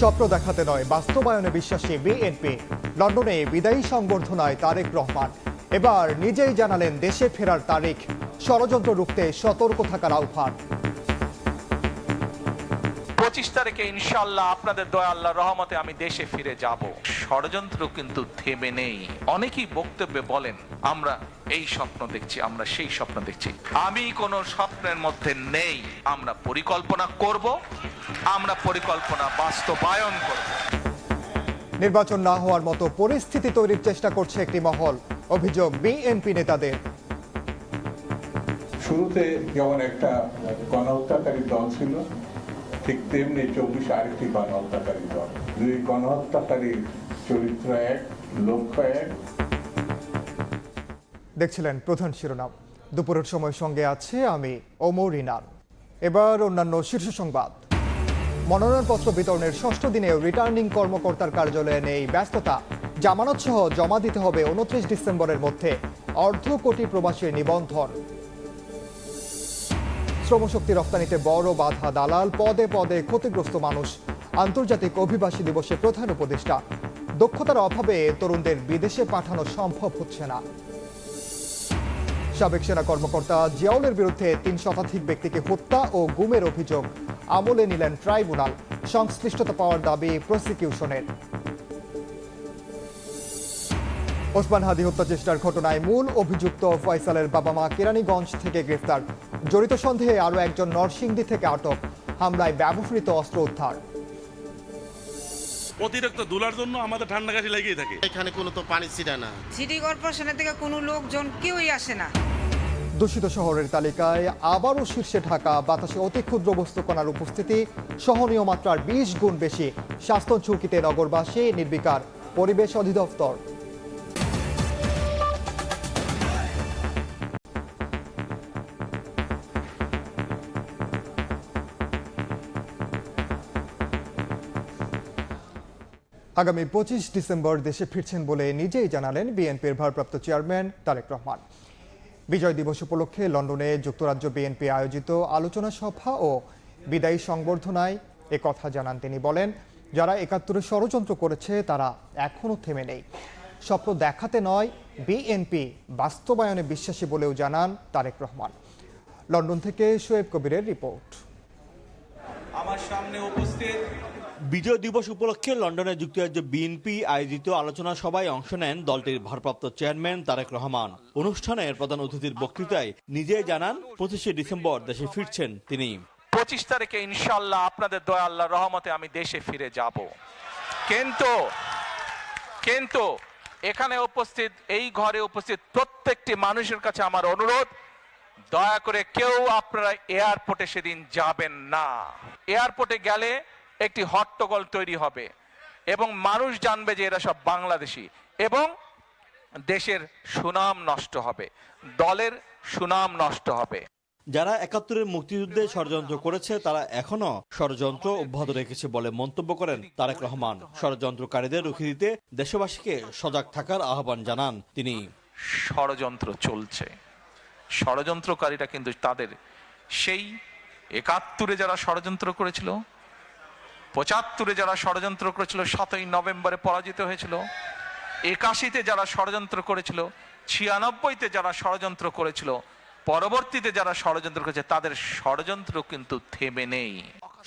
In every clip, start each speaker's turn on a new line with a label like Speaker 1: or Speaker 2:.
Speaker 1: স্বপ্ন দেখাতে নয়, বাস্তবায়নে বিশ্বাসী বিএনপি। লন্ডনে বিদায়ী সংবর্ধনায় তারেক রহমান এবার নিজেই জানালেন দেশে ফেরার তারিখ। ষড়যন্ত্র রুখতে সতর্ক থাকার আহ্বান।
Speaker 2: 25 তারিখে ইনশাআল্লাহ আপনাদের দয়া আল্লাহর রহমতে আমি দেশে ফিরে যাব। ষড়যন্ত্র কিন্তু থেমে নেই। অনেকেই বক্তব্যে বলেন আমরা এই স্বপ্ন দেখছি, আমরা সেই স্বপ্ন দেখছি। আমি কোন স্বপ্নের মধ্যে নেই। আমরা পরিকল্পনা করব, আমরা পরিকল্পনা বাস্তবায়ন করব।
Speaker 1: নির্বাচন না হওয়ার মতো পরিস্থিতি তৈরির চেষ্টা করছে একটি মহল, অভিযোগ বিএনপি নেতাদের।
Speaker 3: শুরুতে যেমন একটা গণহত্যাকারী দল ছিল, ঠিক তেমনি 24 আরেকটি গণহত্যাকারী দল। দুই গণহত্যাকারীর চরিত্র এক, লক্ষ্য এক।
Speaker 1: দেখছিলেন প্রধান শিরোনাম। দুপুরের সময় সঙ্গে আছে আমি ওমর ইনান। এবার অন্যান্য শীর্ষ সংবাদ। মনোনয়নপত্র বিতরণের ষষ্ঠ দিনেও রিটার্নিং কর্মকর্তার কার্যালয়ে নেই ব্যস্ততা। জামানত সহ জমা দিতে হবে 29 ডিসেম্বরের মধ্যে। অর্ধ কোটি প্রবাসীর নিবন্ধন। শ্রমশক্তি রপ্তানিতে বড় বাধা দালাল, পদে পদে ক্ষতিগ্রস্ত মানুষ। আন্তর্জাতিক অভিবাসী দিবসে প্রধান উপদেষ্টা। দক্ষতার অভাবে তরুণদের বিদেশে পাঠানো সম্ভব হচ্ছে না। সাবেক সেনা কর্মকর্তা জিয়াউলের বিরুদ্ধে 3 শতাধিক ব্যক্তিকে হত্যা ও গুমের অভিযোগ আমলে নিলেন ট্রাইব্যুনাল। সংশ্লিষ্টতা পাওয়ার দাবি প্রসিকিউশনের। ওসমান হাদি হত্যা চেষ্টার ঘটনায় মূল অভিযুক্ত ফয়সালের বাবা মা কেরানীগঞ্জ থেকে গ্রেফতার। জড়িত সন্দেহে আরও একজন নরসিংদী থেকে আটক। হামলায় ব্যবহৃত অস্ত্র উদ্ধার।
Speaker 4: অতিরিক্ত ধুলার জন্য আমাদের ঠান্ডা কাশি লেগেই থাকে।
Speaker 5: এখানে কোনো তো পানি ছিটা না।
Speaker 6: সিটি কর্পোরেশনের থেকে কোনো লোকজন কেউই আসে না।
Speaker 1: দূষিত শহরের তালিকায় আবারও শীর্ষে ঢাকা। বাতাসে অতি ক্ষুদ্র বস্তুকণার উপস্থিতি সহনীয় মাত্রার 20 গুণ বেশি। স্বাস্থ্য ঝুঁকিতে নগরবাসী, নির্বিকার পরিবেশ অধিদপ্তর। আগামী 25 ডিসেম্বর দেশে ফিরছেন বলে নিজেই জানালেন বিএনপির ভারপ্রাপ্ত চেয়ারম্যান তারেক রহমান। বিজয় দিবস উপলক্ষে লন্ডনে যুক্তরাজ্য বিএনপি আয়োজিত আলোচনা সভা ও বিদায়ী সংবর্ধনায় একথা জানান তিনি। বলেন, যারা 71-এ ষড়যন্ত্র করেছে তারা এখনও থেমে নেই। স্বপ্ন দেখাতে নয়, বিএনপি বাস্তবায়নে বিশ্বাসী বলেও জানান তারেক রহমান। লন্ডন থেকে শোয়েব কবিরের রিপোর্ট।
Speaker 2: আমার সামনে উপস্থিত
Speaker 7: বিজয় দিবস উপলক্ষে লন্ডনে যুক্তরাজ্য বিএনপি আয়োজিত আলোচনা সভায় অংশ নেন দলটির ভারপ্রাপ্ত চেয়ারম্যান তারেক রহমান। অনুষ্ঠানের প্রধান অতিথির বক্তৃতায় নিজেই জানান 25 ডিসেম্বর দেশে ফিরছেন তিনি।
Speaker 2: 25 তারিখে ইনশাআল্লাহ আপনাদের দয়া আল্লাহর রহমতে আমি দেশে ফিরে যাব। কিন্তু এখানে উপস্থিত, এই ঘরে উপস্থিত প্রত্যেকটি মানুষের কাছে আমার অনুরোধ, দয়া করে কেউ আপনারা এয়ারপোর্টে সেদিন যাবেন না। এয়ারপোর্টে গেলে একটি হট্টগোল তৈরি হবে এবং মানুষ জানবে যে এরা সব বাংলাদেশি এবং দেশের সুনাম নষ্ট হবে, দলের সুনাম নষ্ট হবে।
Speaker 7: যারা 71-এর মুক্তিযুদ্ধে ষড়যন্ত্র করেছে তারা এখনো ষড়যন্ত্র অব্যাহত রেখেছে বলে মন্তব্য করেন তারেক রহমান। ষড়যন্ত্রকারীদের রুখে দিতে দেশবাসীকে সজাগ থাকার আহ্বান জানান তিনি।
Speaker 2: ষড়যন্ত্র চলছে, ষড়যন্ত্রকারীরা কিন্তু তাদের সেই 71-এ যারা ষড়যন্ত্র করেছিল, 75-এ যারা ষড়যন্ত্র করেছিল, 7ই নভেম্বরে পরাজিত হয়েছিল, 81-তে যারা ষড়যন্ত্র করেছিল, 96-তে যারা ষড়যন্ত্র করেছিল, পরবর্তীতে যারা ষড়যন্ত্র করেছে, তাদের ষড়যন্ত্র কিন্তু থেমে নেই।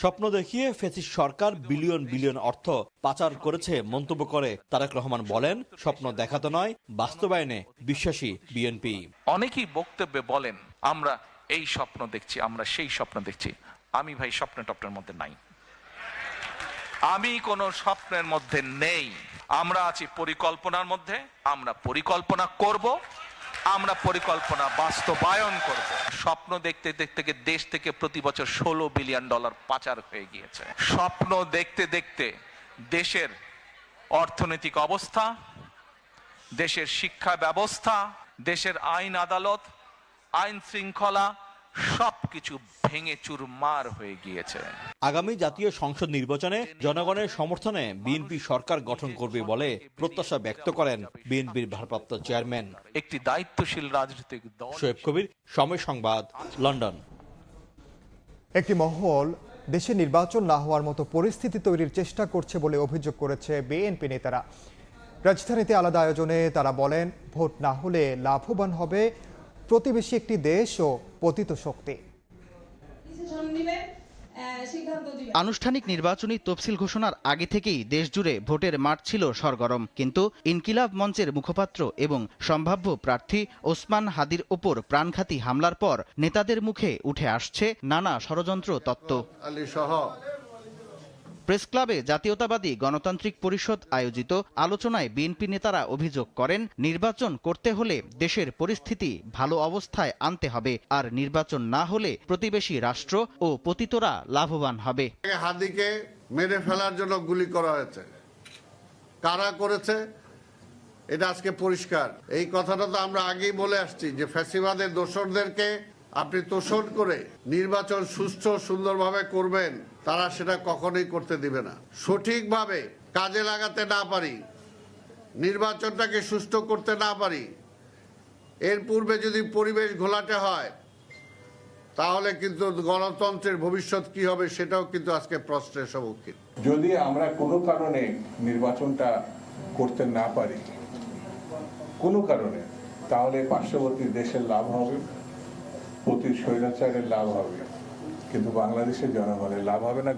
Speaker 7: স্বপ্ন দেখিয়ে ফ্যাসিস্ট সরকার বিলিয়ন বিলিয়ন অর্থ পাচার করেছে মন্তব্য করে তারেক রহমান বলেন, স্বপ্ন দেখাতে নয়, বাস্তবায়নে বিশ্বাসী বিএনপি।
Speaker 2: অনেকেই বক্তব্যে বলেন আমরা এই স্বপ্ন দেখছি, আমরা সেই স্বপ্ন দেখছি। আমি ভাই স্বপ্নের মধ্যে নাই, আমি কোন স্বপ্নের মধ্যে নেই। আমরা আছি পরিকল্পনার মধ্যে। আমরা পরিকল্পনা করব, আমরা পরিকল্পনা বাস্তবায়ন করব। স্বপ্ন দেখতে দেখতে দেশ থেকে প্রতি বছর $16 বিলিয়ন পাচার হয়ে গিয়েছে। স্বপ্ন দেখতে দেখতে দেশের অর্থনৈতিক অবস্থা, দেশের শিক্ষা ব্যবস্থা, দেশের আইন আদালত, আইন শৃঙ্খলা সবকিছু ভেঙে চুরমার হয়ে গিয়েছে।
Speaker 7: আগামী জাতীয় সংসদ নির্বাচনে জনগণের সমর্থনে বিএনপি সরকার গঠন করবে বলে প্রত্যাশা ব্যক্ত করেন বিএনপির ভারপ্রাপ্ত চেয়ারম্যান।
Speaker 2: একটি দায়িত্বশীল রাজনৈতিক দল।
Speaker 7: শোয়েব কবির, সময় সংবাদ, লন্ডন।
Speaker 1: একটি মহল দেশে নির্বাচন না হওয়ার মতো পরিস্থিতি তৈরির চেষ্টা করছে বলে অভিযোগ করেছে বিএনপি নেতারা। রাজধানীতে আলাদা আয়োজনে তারা বলেন, ভোট না হলে লাভবান হবে প্রতিবেশী একটি দেশ ও পতিত শক্তি।
Speaker 5: আনুষ্ঠানিক নির্বাচনী তফসিল ঘোষণার আগে থেকেই দেশজুড়ে ভোটের মাঠ ছিল সরগরম, কিন্তু ইনকিলাব মঞ্চের মুখপাত্র এবং সম্ভাব্য প্রার্থী ওসমান হাদির ওপর প্রাণঘাতী হামলার পর নেতাদের মুখে উঠে আসছে নানা ষড়যন্ত্র তত্ত্ব। প্রেস ক্লাবে জাতীয়তাবাদী গণতান্ত্রিক পরিষদ আয়োজিত আলোচনায় বিএনপি নেতারা অভিযোগ করেন, নির্বাচন করতে হলে দেশের পরিস্থিতি ভালো অবস্থায় আনতে হবে, আর নির্বাচন না হলে প্রতিবেশী রাষ্ট্র ও পতিতরা লাভবান হবে।
Speaker 8: হাদিকে মেরে ফেলার জন্য গুলি করা হয়েছে, কারা করেছে এটা আজকে পরিষ্কার। এই কথাটা তো আমরা আগেই বলে আসছি যে ফ্যাসিবাদের দোসরদেরকে আপনি তোষণ করে নির্বাচন সুষ্ঠু সুন্দরভাবে করবেন, তারা সেটা কখনোই করতে দিবে না। সঠিকভাবে কাজে লাগাতে না পারি, নির্বাচনটাকে সুষ্ঠু করতে না পারি, এর পূর্বে যদি পরিবেশ ঘোলাটে হয়, তাহলে কিন্তু গণতন্ত্রের ভবিষ্যৎ কি হবে সেটাও কিন্তু আজকে প্রশ্নের সম্মুখীন।
Speaker 3: যদি আমরা কোনো কারণে নির্বাচনটা করতে না পারি, কোনো কারণে, তাহলে পার্শ্ববর্তী দেশের লাভ হবে, প্রতি স্বৈরাচারের লাভ হবে, কিন্তু বাংলাদেশের জনগণের লাভ হবে না,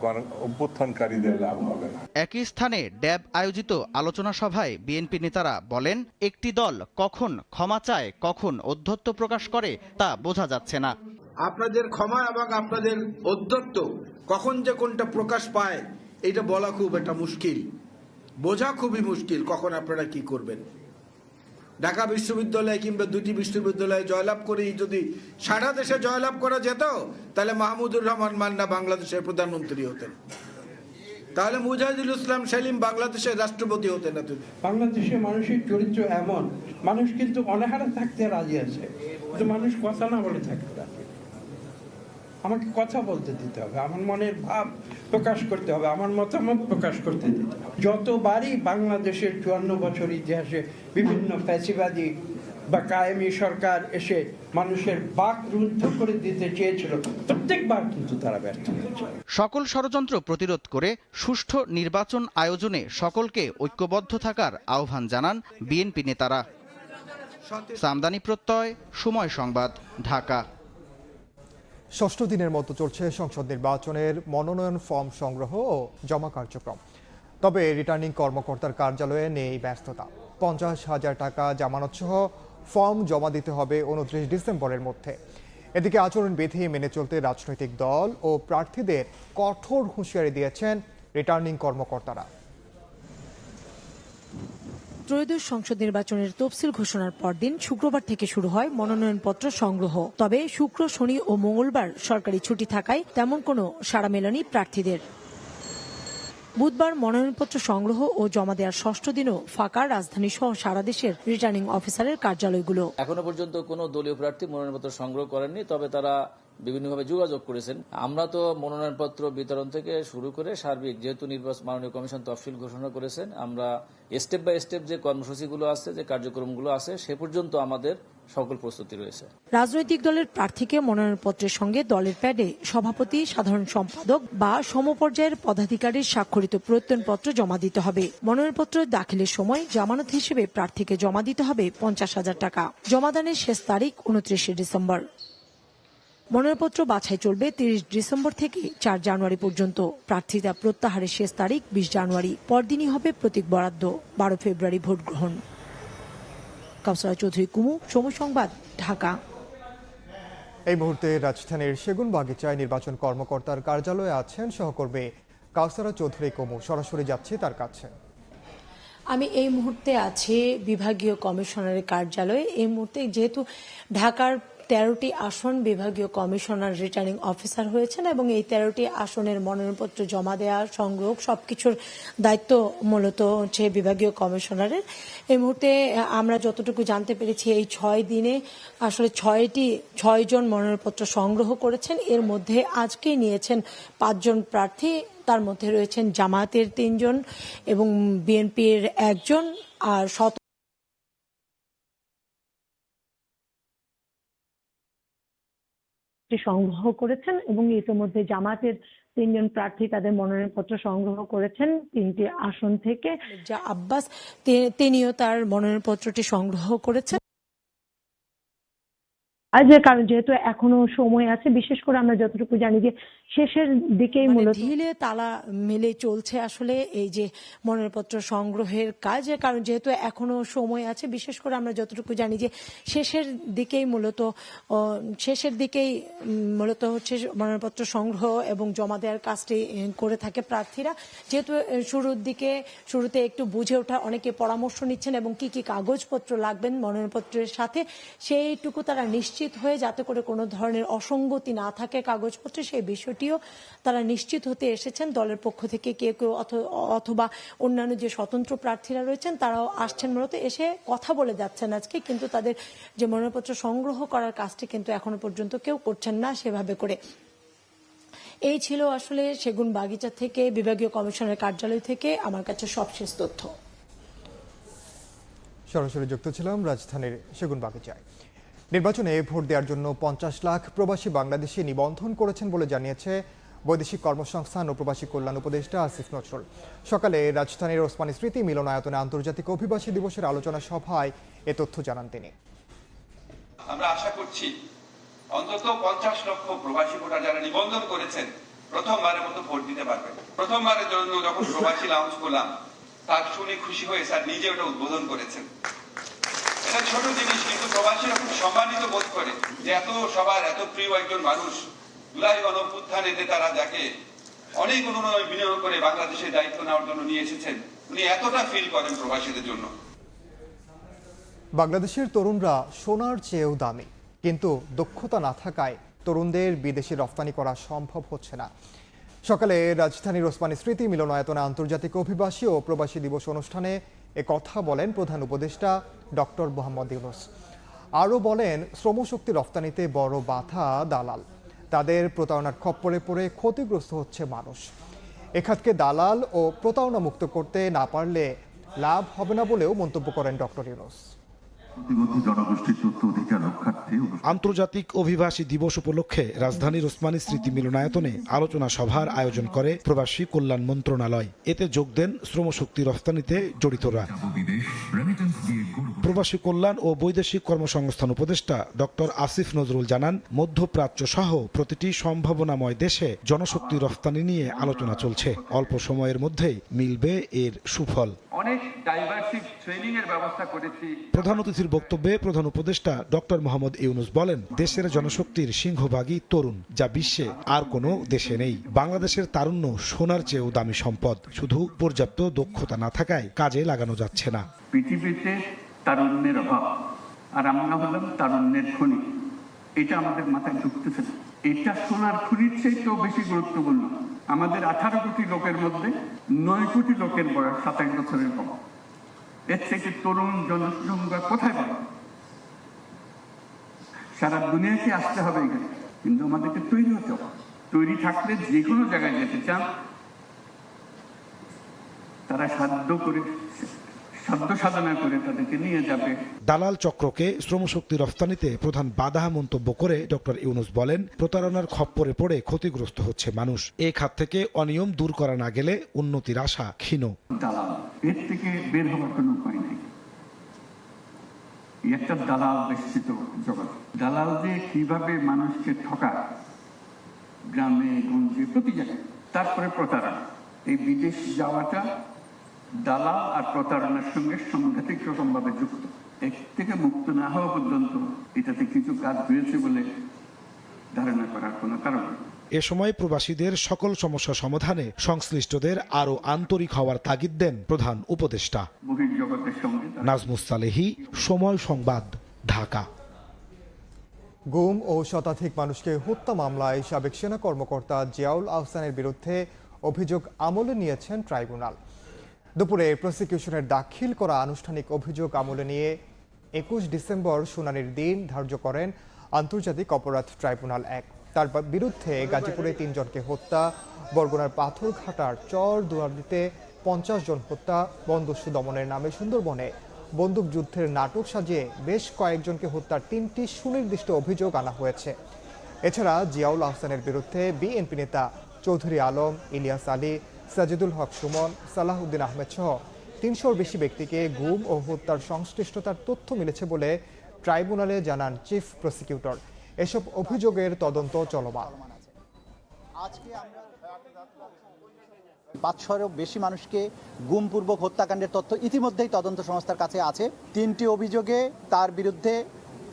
Speaker 3: অভ্যুত্থানকারীদের লাভ হবে না।
Speaker 5: একই স্থানে ড্যাব আয়োজিত আলোচনা সভায় বিএনপি নেতারা বলেন, একটি দল কখন ক্ষমা চায়, কখন ঔদ্ধত্য প্রকাশ করে তা বোঝা যাচ্ছে না।
Speaker 9: আপনাদের ক্ষমা এবং আপনাদের ঔদ্ধত্য কখন যে কোনটা প্রকাশ পায় এটা বলা খুব একটা মুশকিল, বোঝা খুবই মুশকিল কখন আপনারা কি করবেন। ঢাকা বিশ্ববিদ্যালয় কিংবা দুটি বিশ্ববিদ্যালয়ে জয়লাভ করেই যদি সারা দেশে জয়লাভ করা যেত, তাহলে মাহমুদুর রহমান মান্না বাংলাদেশের প্রধানমন্ত্রী হতেন, তাহলে মুজাহিদুল ইসলাম সেলিম বাংলাদেশের রাষ্ট্রপতি হতেন।
Speaker 10: বাংলাদেশের মানুষের চরিত্র এমন, মানুষ কিন্তু অনাহারে থাকতে রাজি আছে, কিন্তু মানুষ কথা না বলে থাকতে রাজি। আমাকে কথা বলতে দিতে হবে, আমার মনের ভাব প্রকাশ করতে হবে, আমার মতামত প্রকাশ করতে দিতে হবে। যতবারই বাংলাদেশের 54 বছর ইতিহাসে বিভিন্ন ফ্যাসিবাদী বা কায়েমি সরকার এসে মানুষের বাক রুদ্ধ করে দিতে চেয়েছিল, প্রত্যেকবার কিন্তু তারা ব্যর্থ হয়েছে।
Speaker 5: সকল ষড়যন্ত্র প্রতিরোধ করে সুষ্ঠু নির্বাচন আয়োজনে সকলকে ঐক্যবদ্ধ থাকার আহ্বান জানান বিএনপি নেতারা। সামদানি প্রত্যয়, সময় সংবাদ, ঢাকা।
Speaker 1: ষষ্ঠ দিনের মতো চলছে সংসদ নির্বাচনের মনোনয়ন ফর্ম সংগ্রহ ও জমা কার্যক্রম। তবে রিটার্নিং কর্মকর্তার কার্যালয়ে নেই ব্যস্ততা। 50,000 টাকা জামানত সহ ফর্ম জমা দিতে হবে 29 ডিসেম্বরের মধ্যে। এদিকে আচরণবিধি মেনে চলতে রাজনৈতিক দল ও প্রার্থীদের কঠোর হুঁশিয়ারি দিয়েছেন রিটার্নিং কর্মকর্তারা।
Speaker 11: ত্রয়োদশ সংসদ নির্বাচনের তফসিল ঘোষণার পরদিন শুক্রবার থেকে শুরু হয় মনোনয়নপত্র সংগ্রহ। তবে শুক্র, শনি ও মঙ্গলবার সরকারি ছুটি থাকায় তেমন কোনো সাড়া মেলেনি প্রার্থীদের। বুধবার মনোনয়নপত্র সংগ্রহ ও জমা দেওয়ার ষষ্ঠ দিনও ফাঁকা রাজধানী সহ সারা দেশের রিটার্নিং অফিসারের কার্যালয়গুলো।
Speaker 12: এখনো পর্যন্ত কোনো দলীয় প্রার্থী মনোনয়নপত্র সংগ্রহ করেননি, তবে তারা বিভিন্নভাবে যোগাযোগ করেছেন। আমরা তো মনোনয়নপত্র বিতরণ থেকে শুরু করে সার্বিক, যেহেতু মাননীয় কমিশন তফসিল ঘোষণা করেছেন, আমরা স্টেপ বাই স্টেপ যে কর্মসূচিগুলো আছে, যে কার্যক্রমগুলো আছে, সে পর্যন্ত আমাদের সকল প্রস্তুতি রয়েছে।
Speaker 11: রাজনৈতিক দলের প্রার্থীকে মনোনয়নপত্রের সঙ্গে দলের প্যাডে সভাপতি, সাধারণ সম্পাদক বা সমপর্যায়ের পদাধিকারীর স্বাক্ষরিত প্রত্যয়নপত্র জমা দিতে হবে। মনোনয়নপত্র দাখিলের সময় জামানত হিসেবে প্রার্থীকে জমা দিতে হবে 50,000 টাকা। জমাদানের শেষ তারিখ 29 ডিসেম্বর। মনোনয়নপত্র বাছাই চলবে 30 ডিসেম্বর থেকে 4 জানুয়ারি পর্যন্ত। প্রার্থীতা প্রত্যাহারের শেষ তারিখ 20 জানুয়ারি। পরদিনই হবে প্রতীক বরাদ্দ। 12 ফেব্রুয়ারি ভোট গ্রহণ। কাউসারা চৌধুরী কুমু, সময় সংবাদ, ঢাকা।
Speaker 1: এই মুহূর্তে রাজধানীর সেগুনবাগিচায় নির্বাচন কর্মকর্তার কার্যালয়ে আছেন সহকর্মী কাউসারা চৌধুরী কুমু। সরাসরি যাচ্ছি তার কাছে।
Speaker 11: আমি এই মুহূর্তে আছি বিভাগীয় কমিশনারের কার্যালয়ে। এই মুহূর্তে যেহেতু ঢাকার 13টি আসন বিভাগীয় কমিশনার রিটার্নিং অফিসার হয়েছেন এবং এই 13টি আসনের মনোনয়নপত্র জমা দেওয়া, সংগ্রহ, সবকিছুর দায়িত্ব মূলত হচ্ছে বিভাগীয় কমিশনারের। এই মুহূর্তে আমরা যতটুকু জানতে পেরেছি, এই 6 দিনে আসলে 6 জন মনোনয়নপত্র সংগ্রহ করেছেন। এর মধ্যে আজকেই নিয়েছেন 5 জন প্রার্থী। তার মধ্যে রয়েছেন জামায়াতের 3 জন এবং বিএনপির 1 জন আর মনোনয়নপত্রটি সংগ্রহ করেছেন এবং ইতিমধ্যে জামাতের 3 জন প্রার্থী তাদের মনোনয়নপত্র সংগ্রহ করেছেন 3টি আসন থেকে। যা আব্বাস তিনিও তার মনোনয়নপত্রটি সংগ্রহ করেছেন। আর যে কারণ যেহেতু এখনো সময় আছে, বিশেষ করে আমরা যতটুকু জানি যে শেষের দিকেই মূলত ঢিলে তালা মেলে চলছে আসলে এই যে মনোনয়নপত্র সংগ্রহের কাজ। কারণ যেহেতু এখনো সময় আছে, বিশেষ করে আমরা যতটুকু জানি যে শেষের দিকেই মূলত হচ্ছে মনোনয়নপত্র সংগ্রহ এবং জমা দেওয়ার কাজটি করে থাকে প্রার্থীরা। যেহেতু শুরুতে একটু বুঝে ওঠা, অনেকে পরামর্শ নিচ্ছেন এবং কি কি কাগজপত্র লাগবেন মনোনয়নপত্রের সাথে সেইটুকু তারা নিশ্চিত হয়ে, যাতে করে কোনো ধরনের অসঙ্গতি না থাকে কাগজপত্রে, সেই বিষয়টিও তারা নিশ্চিত হতে এসেছেন। দলের পক্ষ থেকে কেউ কেউ অথবা অন্যান্য যে স্বতন্ত্র প্রার্থীরা রয়েছেন তারাও আসছেন, মূলত এসে কথা বলে যাচ্ছেন আজকে, কিন্তু তাদের যে মনোনয়নপত্র সংগ্রহ করার কাজটি কিন্তু এখনো পর্যন্ত কেউ করছেন না সেভাবে করে। এই ছিল আসলে সেগুন বাগিচা থেকে, বিভাগীয় কমিশনের কার্যালয় থেকে আমার কাছে সবশেষ তথ্য।
Speaker 1: সরাসরি যুক্ত ছিলাম রাজধানীর সেগুন বাগিচায়। নির্বাচনে ভোট দেওয়ার জন্য 50 লাখ প্রবাসী বাংলাদেশি নিবন্ধন করেছেন বলে জানিয়েছে বৈদেশিক কর্মসংস্থান ও প্রবাসী কল্যাণ উপদেষ্টা আসিফ নজরুল। সকালে রাজধানীর ওসমানী স্মৃতি মিলনায়তনে আন্তর্জাতিক অভিবাসী দিবসের আলোচনা সভায় এ তথ্য জানান তিনি।
Speaker 13: আমরা আশা করছি অন্তত 50 লক্ষ প্রবাসী ভোটার যারা নিবন্ধন করেছেন প্রথমবারের মতো ভোট দিতে পারবেন। প্রথমবারের জন্য যখন প্রবাসী লাউঞ্জ করলাম, তার শুনে খুশি হয়ে স্যার নিজে ওটা উদ্বোধন করেছেন। এটা ছোট জিনিস, কিন্তু প্রবাসীরা খুব সম্মানিত বোধ করে যে এত সবার এত প্রিয় একজন মানুষ, জুলাই গণঅভ্যুত্থানেতে তারা যাকে অনেক অনুনয় বিনয় করে বাংলাদেশের দায়িত্ব নেওয়ার জন্য নিয়ে এসেছেন, উনি এতটা ফিল করেন প্রবাসীদের জন্য।
Speaker 1: বাংলাদেশের তরুণরা সোনার চেয়েও দামি, কিন্তু দক্ষতা না থাকায় তরুণদের বিদেশে রপ্তানি করা সম্ভব হচ্ছে না। সকালে রাজধানীর ওসমানী স্মৃতি মিলনায়তনে আন্তর্জাতিক অভিবাসী ও প্রবাসী দিবস অনুষ্ঠানে কথা বলেন প্রধান উপদেষ্টা ডক্টর মোহাম্মদ ইউনূস। আরও বলেন, শ্রমশক্তি রপ্তানিতে বড় বাধা দালাল, তাদের প্রতারণার খপ্পরে পড়ে ক্ষতিগ্রস্ত হচ্ছে মানুষ। এ খাতকে দালাল ও প্রতারণা মুক্ত করতে না পারলে লাভ হবে না বলেও মন্তব্য করেন ডক্টর ইউনূস।
Speaker 14: আন্তর্জাতিক অভিবাসী দিবস উপলক্ষে রাজধানীর ওসমানী স্মৃতি মিলনায়তনে আলোচনা সভার আয়োজন করে প্রবাসী কল্যাণ মন্ত্রণালয়। এতে যোগ দেন শ্রমশক্তি রফতানিতে জড়িতরা। প্রবাসী কল্যাণ ও বৈদেশিক কর্মসংস্থান উপদেষ্টা ডক্টর আসিফ নজরুল জানান, মধ্যপ্রাচ্য সহ প্রতিটি সম্ভাবনাময় দেশে জনশক্তি রফতানি নিয়ে আলোচনা চলছে। অল্প সময়ের মধ্যেই মিলবে এর সুফল।
Speaker 13: অনেক ডাইভার্সিভ ট্রেনিং এর ব্যবস্থা করেছি।
Speaker 14: প্রধান অতিথির বক্তব্যে প্রধান উপদেষ্টা ডক্টর মোহাম্মদ ইউনূস বলেন, দেশের জনশক্তির সিংহভাগই তরুণ, যা বিশ্বে আর কোনো দেশে নেই। বাংলাদেশের তারুণ্য সোনার চেয়েও দামি সম্পদ, শুধু পর্যাপ্ত দক্ষতা না থাকায় কাজে লাগানো যাচ্ছে না।
Speaker 13: পৃথিবীতে তারুণ্যের অভাব, আর আমরা হলাম তারুণ্যের খনি। এটা আমাদের মাথায় ঢুকতেছে না। এটা সোনার খনির চেয়েও বেশি গুরুত্বপূর্ণ। আমাদের 18 কোটি লোকের মধ্যে 9 কোটি লোকের বয়স 27 বছরের কম। এর থেকে তরুণ জনসংখ্যা কোথায় পাবে? সারা দুনিয়াকে আসতে হবে এখানে, কিন্তু আমাদেরকে তৈরি হতে হবে। তৈরি থাকলে যে কোনো জায়গায় যেতে চান, তারা সাধ্য সাধনা করে তাদেরকে নিয়ে যাবে।
Speaker 14: দালাল চক্রকে শ্রমশক্তি রফতানিতে প্রধান বাধা মন্তব্য করে ডক্টর ইউনূস বলেন, প্রতারণার খপ্পরে পড়ে ক্ষতিগ্রস্ত হচ্ছে মানুষ। এই খাত থেকে অনিয়ম দূর করা না গেলে উন্নতির আশা ক্ষীণ।
Speaker 13: দালাল, এর থেকে বের হওয়ার কোনো উপায় নেই। একটা দালাল বেষ্টিত জগৎ। দালাল যে কিভাবে মানুষকে ঠকায়, গ্রামে গঞ্জে প্রতি জায়গায়। তারপরে প্রতারণা, এই বিদেশ যাওয়াটা দালাল আর প্রতারণার সঙ্গে সাংঘাতিক রকম ভাবে যুক্ত। এর থেকে মুক্ত না হওয়া পর্যন্ত এটাতে কিছু কাজ হয়েছে বলে ধারণা করার কোনো কারণ নেই।
Speaker 14: এ সময় প্রবাসীদের সকল সমস্যা সমাধানে সংশ্লিষ্টদের আরও আন্তরিক হওয়ার তাগিদ দেন প্রধান উপদেষ্টা।
Speaker 13: বহির্জগতের সঙ্গে
Speaker 14: নাজমুস সালেহী, সময় সংবাদ, ঢাকা।
Speaker 1: গুম ও শতাধিক মানুষকে হত্যা মামলায় সাবেক সেনা কর্মকর্তা জিয়াউল আহসানের বিরুদ্ধে অভিযোগ আমলে নিয়েছেন ট্রাইব্যুনাল। দুপুরে প্রসিকিউশনের দাখিল করা আনুষ্ঠানিক অভিযোগ আমলে নিয়ে 21 ডিসেম্বর শুনানির দিন ধার্য করেন আন্তর্জাতিক অপরাধ ট্রাইব্যুনাল 1। তার বিরুদ্ধে গাজীপুরে 3 জনকে হত্যা, বরগুনার পাথরঘাটার চর দুয়ারদিতে 50 জন হত্যা, বনদস্যু দমনের নামে সুন্দরবনে বন্দুকযুদ্ধের নাটক সাজিয়ে বেশ কয়েকজনকে হত্যার 3টি সুনির্দিষ্ট অভিযোগ আনা হয়েছে। এছাড়া জিয়াউল আহসানের বিরুদ্ধে বিএনপি নেতা চৌধুরী আলম, ইলিয়াস আলী, সাজিদুল হক সুমন, সালাহউদ্দিন আহমেদ সহ ৩০০-র বেশি ব্যক্তিকে গুম ও হত্যার সংশ্লিষ্টতার তথ্য মিলেছে বলে ট্রাইব্যুনালে জানান চিফ প্রসিকিউটর। এসব অভিযোগের তদন্ত চলমান।
Speaker 15: ৫০০-রও বেশি মানুষকে গুমপূর্বক হত্যাকাণ্ডের তথ্য ইতিমধ্যেই তদন্ত সংস্থার কাছে আছে। ৩টি অভিযোগে তার বিরুদ্ধে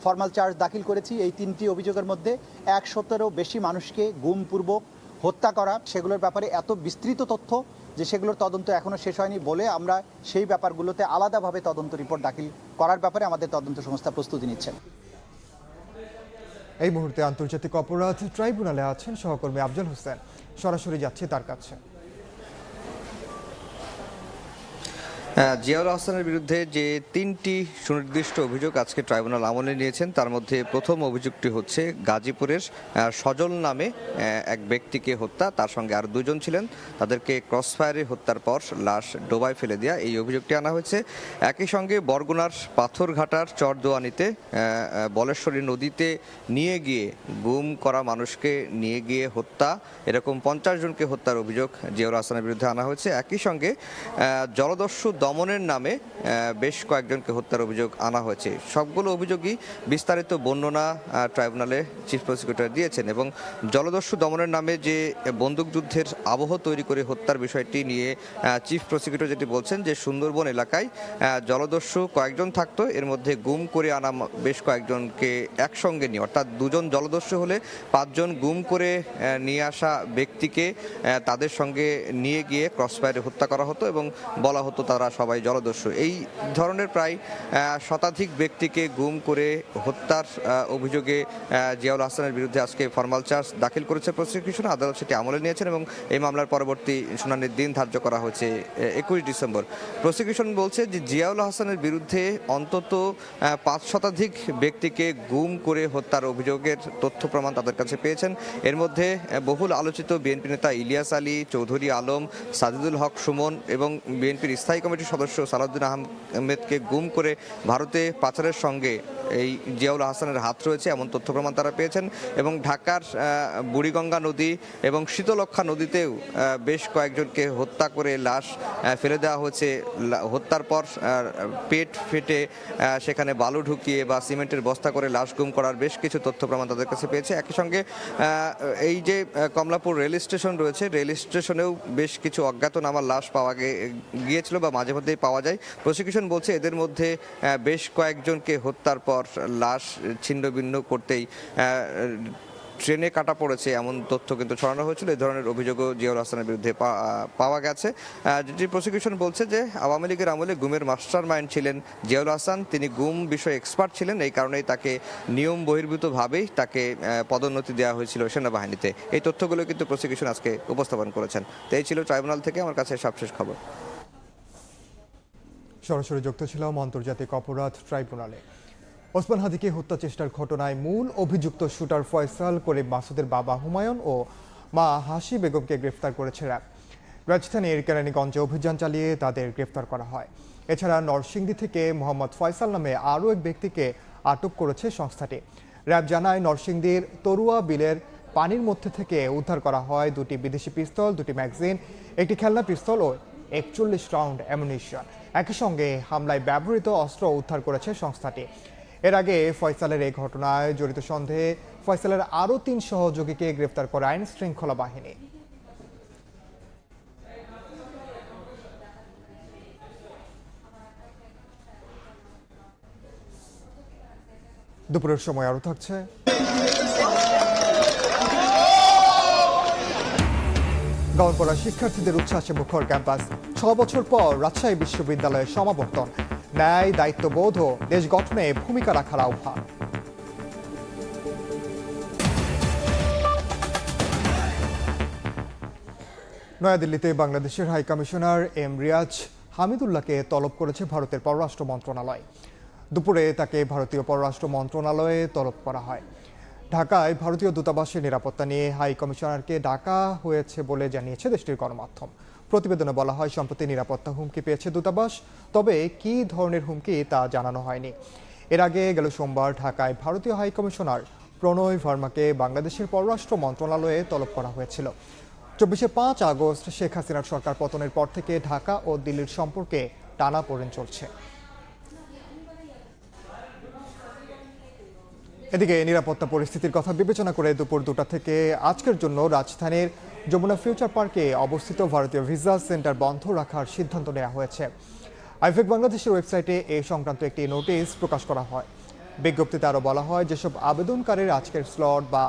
Speaker 15: ফর্মাল চার্জ দাখিল করেছি। এই 3টি অভিযোগের মধ্যে ১৭০-রও বেশি মানুষকে গুমপূর্বক হত্যা করা, সেগুলোর ব্যাপারে এত বিস্তৃত তথ্য যে সেগুলোর তদন্ত এখনো শেষ হয়নি বলে আমরা সেই ব্যাপারগুলোতে আলাদাভাবে তদন্ত রিপোর্ট দাখিল করার ব্যাপারে আমাদের তদন্ত সংস্থা প্রস্তুতি নিচ্ছেন।
Speaker 1: এই মুহূর্তে আন্তর্জাতিক অপরাধ ট্রাইব্যুনালে আছেন সহকর্মী আফজল হোসেন। সরাসরি যাচ্ছে তার কাছে।
Speaker 16: জিয়াউল আহসানের বিরুদ্ধে যে 3টি সুনির্দিষ্ট অভিযোগ আজকে ট্রাইব্যুনাল আমলে নিয়েছেন, তার মধ্যে প্রথম অভিযোগটি হচ্ছে গাজীপুরের সজল নামে এক ব্যক্তিকে হত্যা, তার সঙ্গে আর 2 জন ছিলেন, তাদেরকে ক্রসফায়ারে হত্যার পর লাশ ডোবায় ফেলে দেওয়া, এই অভিযোগটি আনা হয়েছে। একই সঙ্গে বরগুনার পাথরঘাটার চরদোয়ানিতে বলেশ্বরী নদীতে নিয়ে গিয়ে গুম করা মানুষকে নিয়ে গিয়ে হত্যা, এরকম 50 জনকে হত্যার অভিযোগ জিয়াউল আহসানের বিরুদ্ধে আনা হয়েছে। একই সঙ্গে জলদস্যু দমনের নামে বেশ কয়েকজনকে হত্যার অভিযোগ আনা হয়েছে। সবগুলো অভিযোগই বিস্তারিত বর্ণনা ট্রাইব্যুনালে চিফ প্রসিকিউটর দিয়েছেন এবং জলদস্যু দমনের নামে যে বন্দুকযুদ্ধের আবহ তৈরি করে হত্যার বিষয়টি নিয়ে চিফ প্রসিকিউটর যেটি বলছেন যে সুন্দরবন এলাকায় জলদস্যু কয়েকজন থাকতো, এর মধ্যে গুম করে আনা বেশ কয়েকজনকে একসঙ্গে নিয়ে, অর্থাৎ 2 জন জলদস্যু হলে 5 জন গুম করে নিয়ে আসা ব্যক্তিকে তাদের সঙ্গে নিয়ে গিয়ে ক্রসফায়ারে হত্যা করা হতো এবং বলা হতো তারা সবাই জলদস্যু। এই ধরনের প্রায় শতাধিক ব্যক্তিকে গুম করে হত্যার অভিযোগে জিয়াউল আহসানের বিরুদ্ধে আজকে ফর্মাল চার্জ দাখিল করেছে প্রসিকিউশন। আদালত সেটি আমলে নিয়েছেন এবং এই মামলার পরবর্তী শুনানির দিন ধার্য করা হয়েছে 21 ডিসেম্বর। প্রসিকিউশন বলছে যে জিয়াউল আহসানের বিরুদ্ধে অন্তত 5 শতাধিক ব্যক্তিকে গুম করে হত্যার অভিযোগের তথ্য প্রমাণ তাদের কাছে পেয়েছেন। এর মধ্যে বহুল আলোচিত বিএনপি নেতা ইলিয়াস আলী, চৌধুরী আলম, সাজিদুল হক সুমন এবং বিএনপির স্থায়ী কমিটির সদস্য সালাউদ্দিন আহমেদকে গুম করে ভারতে পাচারের সঙ্গে এই জিয়াউল আহসানের হাত রয়েছে এমন তথ্য প্রমাণ তারা পেয়েছেন এবং ঢাকার বুড়িগঙ্গা নদী এবং শীতলক্ষা নদীতেও বেশ কয়েকজনকে হত্যা করে লাশ ফেলে দেওয়া হয়েছে। হত্যার পর পেট ফেটে সেখানে বালু ঢুকিয়ে বা সিমেন্টের বস্তা করে লাশ গুম করার বেশ কিছু তথ্য প্রমাণ তাদের কাছে পেয়েছে। একই সঙ্গে এই যে কমলাপুর রেল স্টেশন রয়েছে, রেল স্টেশনেও বেশ কিছু অজ্ঞাতনামা লাশ পাওয়া গিয়েছিল বা মাঝে মধ্যেই পাওয়া যায়। প্রসিকিউশন বলছে এদের মধ্যে বেশ কয়েকজনকে হত্যার পর লাশ ছিন্ন ভিন্ন করতেই ট্রেনে কাটা পড়েছে এমন তথ্য কিন্তু ছড়ানো হয়েছিল। এই ধরনের অভিযোগও জিয়াউল আহসানের বিরুদ্ধে পাওয়া গেছে। যেটি প্রসিকিউশন বলছে যে আওয়ামী লীগের আমলে গুমের মাস্টার মাইন্ড ছিলেন জিয়াউল আহসান, তিনি গুম বিষয়ে এক্সপার্ট ছিলেন, এই কারণেই তাকে নিয়ম বহির্ভূতভাবেই তাকে পদোন্নতি দেওয়া হয়েছিল সেনাবাহিনীতে। এই তথ্যগুলো কিন্তু প্রসিকিউশন আজকে উপস্থাপন করেছেন। তো এই ছিল ট্রাইব্যুনাল থেকে আমার কাছে সবশেষ খবর।
Speaker 1: সরাসরি যুক্ত ছিলাম আন্তর্জাতিক অপরাধ ট্রাইব্যুনালে। ওসমান হাদিকে হত্যা চেষ্টার ঘটনায় মূল অভিযুক্ত শুটার ফয়সাল করিম মাসুদের বাবা হুমায়ুন ও মা হাসি বেগমকে গ্রেফতার করেছে র্যাব। রাজধানীর কেরানীগঞ্জে অভিযান চালিয়ে তাদের গ্রেফতার করা হয়। এছাড়া নরসিংদী থেকে মোহাম্মদ ফয়সাল নামে আরও এক ব্যক্তিকে আটক করেছে সংস্থাটি। র্যাব জানায় নরসিংদীর তরুয়া বিলের পানির মধ্যে থেকে উদ্ধার করা হয় 2টি বিদেশি পিস্তল, 2টি ম্যাগাজিন, একটি খেলনা পিস্তল ও 41 রাউন্ড অ্যামুনিশন। একই সঙ্গে হামলায় ব্যবহৃত অস্ত্র উদ্ধার করেছে সংস্থাটি। এর আগে ফয়সালের এই ঘটনায় জড়িত সন্দেহে ফয়সালের আরও 3 সহযোগীকে গ্রেফতার করে আইন শৃঙ্খলা বাহিনী। দুপুরের সময় আরও থাকছে গাউনপাড়া শিক্ষার্থীদের উচ্ছ্বাসে মুখর ক্যাম্পাস। 6 বছর পর রাজশাহী বিশ্ববিদ্যালয়ের সমাবর্তন। ন্যায়, দায়িত্ববোধ ও দেশ গঠনে ভূমিকা রাখার আহ্বান। নয়াদিল্লিতে বাংলাদেশের হাই কমিশনার এম রিয়াজ হামিদুল্লাহকে তলব করেছে ভারতের পররাষ্ট্র মন্ত্রণালয়। দুপুরে তাকে ভারতীয় পররাষ্ট্র মন্ত্রণালয়ে তলব করা হয়। ঢাকায় ভারতীয় দূতাবাসের নিরাপত্তা নিয়ে হাই কমিশনারকে ডাকা হয়েছে বলে জানিয়েছে দেশটির গণমাধ্যম। প্রতিবেদনে বলা হয় সম্প্রতি নিরাপত্তা হুমকি পেয়েছে দূতাবাস, তবে কী ধরনের হুমকি তা জানানো হয়নি। এর আগে গেল সোমবার ঢাকায় ভারতীয় হাই কমিশনার প্রণয় ভার্মাকে বাংলাদেশের পররাষ্ট্র মন্ত্রণালয়ে তলব করা হয়েছিল। 24 আগস্ট শেখ হাসিনার সরকার পতনের পর থেকে ঢাকা ও দিল্লির সম্পর্কে টানাপোড়েন চলছে। এদিকে নিরাপত্তা পরিস্থিতির কথা বিবেচনা করে দুপুর 2টা থেকে আজকের জন্য রাজধানীর যমুনা ফিউচার পার্কে অবস্থিত ভারতীয় ভিসা সেন্টার বন্ধ রাখার সিদ্ধান্ত নেওয়া হয়েছে। আইফেক বাংলাদেশের ওয়েবসাইটে এ সংক্রান্ত একটি নোটিশ প্রকাশ করা হয়। বিজ্ঞপ্তিতে আরও বলা হয়, যেসব আবেদনকারীর আজকের স্লট বা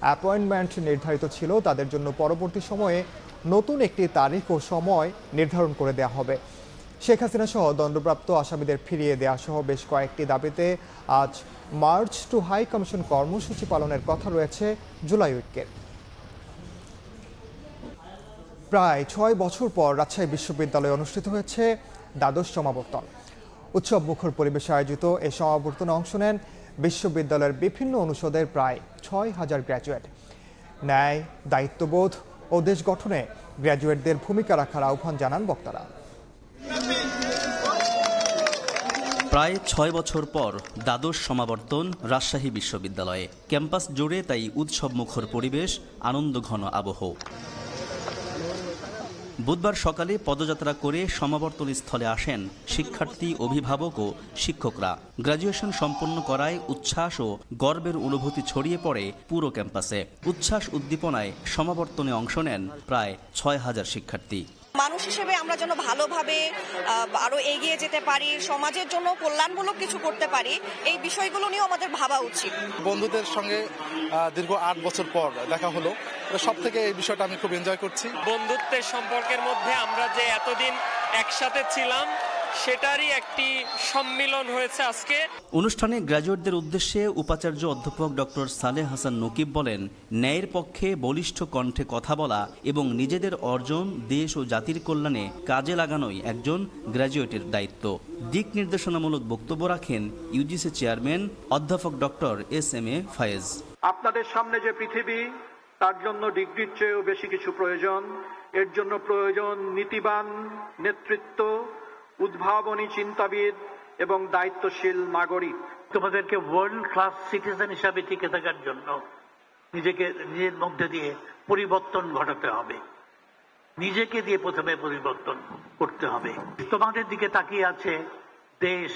Speaker 1: অ্যাপয়েন্টমেন্ট নির্ধারিত ছিল তাদের জন্য পরবর্তী সময়ে নতুন একটি তারিখ ও সময় নির্ধারণ করে দেওয়া হবে। শেখ হাসিনা সহ দণ্ডপ্রাপ্ত আসামিদের ফিরিয়ে দেওয়া সহ বেশ কয়েকটি দাবিতে আজ মার্চ টু হাই কমিশন কর্মসূচি পালনের কথা রয়েছে জুলাই উইকের। প্রায় 6 বছর পর রাজশাহী বিশ্ববিদ্যালয়ে অনুষ্ঠিত হয়েছে দ্বাদশ সমাবর্তন। উৎসব মুখর পরিবেশে আয়োজিত এই সমাবর্তনে অংশ নেন বিশ্ববিদ্যালয়ের বিভিন্ন অনুষদের প্রায় 6000 গ্র্যাজুয়েট। ন্যায়, দায়িত্ববোধ ও দেশ গঠনে গ্র্যাজুয়েটদের ভূমিকা রাখার আহ্বান জানান বক্তারা।
Speaker 17: প্রায় 6 বছর পর দ্বাদশ সমাবর্তন রাজশাহী বিশ্ববিদ্যালয়ে। ক্যাম্পাস জুড়ে তাই উৎসব মুখর পরিবেশ, আনন্দঘন আবহ। বুধবার সকালে পদযাত্রা করে সমাবর্তন স্থলে আসেন শিক্ষার্থী, অভিভাবক ও শিক্ষকরা। গ্র্যাজুয়েশন সম্পন্ন করায় উচ্ছ্বাস ও গর্বের অনুভূতি ছড়িয়ে পড়ে পুরো ক্যাম্পাসে। উচ্ছ্বাস উদ্দীপনায় সমাবর্তনে অংশ নেন প্রায় 6000 শিক্ষার্থী।
Speaker 18: মানুষ হিসেবে আমরা যেন ভালোভাবে আরো এগিয়ে যেতে পারি, সমাজের জন্য কল্যাণমূলক কিছু করতে পারি, এই বিষয়গুলো নিয়েও আমাদের ভাবা উচিত।
Speaker 19: বন্ধুদের সঙ্গে দীর্ঘ 8 বছর পর দেখা হলো, সব থেকে এই বিষয়টা আমি খুব এনজয় করছি।
Speaker 20: বন্ধুত্বের সম্পর্কের মধ্যে আমরা যে এতদিন একসাথে ছিলাম সেটারই একটি সম্মিলন হয়েছে আজকে।
Speaker 17: অনুষ্ঠানে গ্র্যাজুয়েটদের উদ্দেশ্যে উপাচার্য অধ্যাপক ডক্টর সালেহ হাসান নকিব বলেন, ন্যায়ের পক্ষে বলিষ্ঠ কণ্ঠে কথা বলা এবং নিজেদের অর্জন দেশ ও জাতির কল্যাণে কাজে লাগানোই একজন গ্র্যাজুয়েটের দায়িত্ব। দিক নির্দেশনামূলক বক্তব্য রাখেন ইউজিসি চেয়ারম্যান অধ্যাপক ডক্টর এস.এম.এ. ফায়েজ।
Speaker 21: আপনাদের সামনে যে পৃথিবী, তার জন্য ডিগ্রির চেয়েও বেশি কিছু প্রয়োজন। এর জন্য প্রয়োজন নীতিবান নেতৃত্ব, উদ্ভাবনী চিন্তাবিদ এবং দায়িত্বশীল নাগরিক।
Speaker 22: তোমাদেরকে ওয়ার্ল্ড ক্লাস সিটিজেন হিসাবে টিকে থাকার জন্য নিজের মধ্যে দিয়ে পরিবর্তন ঘটাতে হবে। নিজেকে দিয়ে প্রথমে পরিবর্তন করতে হবে। তোমাদের দিকে তাকিয়ে আছে দেশ,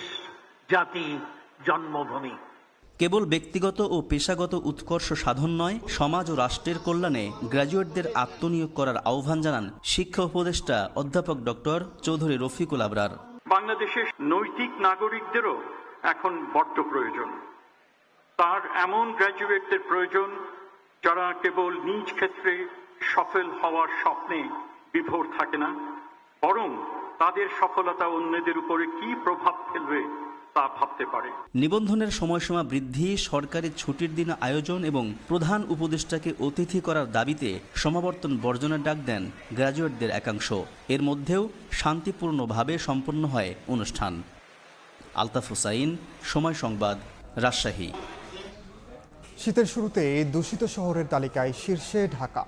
Speaker 22: জাতি, জন্মভূমি।
Speaker 17: কেবল ব্যক্তিগত ও পেশাগত উৎকর্ষ সাধন নয়, সমাজ ও রাষ্ট্রের কল্যাণে গ্র্যাজুয়েটদের আত্মনিয়োগ করার আহ্বান জানান শিক্ষা উপদেষ্টা অধ্যাপক ডক্টর চৌধুরী রফিকুল আবরার।
Speaker 21: বাংলাদেশের নৈতিক নাগরিকদেরও এখন বড্ড প্রয়োজন। তার এমন গ্র্যাজুয়েটদের প্রয়োজন যারা কেবল নিজ ক্ষেত্রে সফল হওয়ার স্বপ্নে বিভোর থাকে না, বরং তাদের সফলতা অন্যদের উপরে কি প্রভাব ফেলবে তা ভাবতে পারে।
Speaker 17: নিবন্ধনের সময়সীমা বৃদ্ধি, সরকারি ছুটির দিন আয়োজন এবং প্রধান উপদেষ্টাকে অতিথি করার দাবিতে সমাবর্তন বর্জনের ডাক দেন গ্র্যাজুয়েটদের একাংশ। এর মধ্যেও শান্তিপূর্ণভাবে সম্পন্ন হয় অনুষ্ঠান। আলতাফ হুসাইন, সময় সংবাদ, রাজশাহী।
Speaker 1: শীতের শুরুতে দূষিত শহরের তালিকায় শীর্ষে ঢাকা,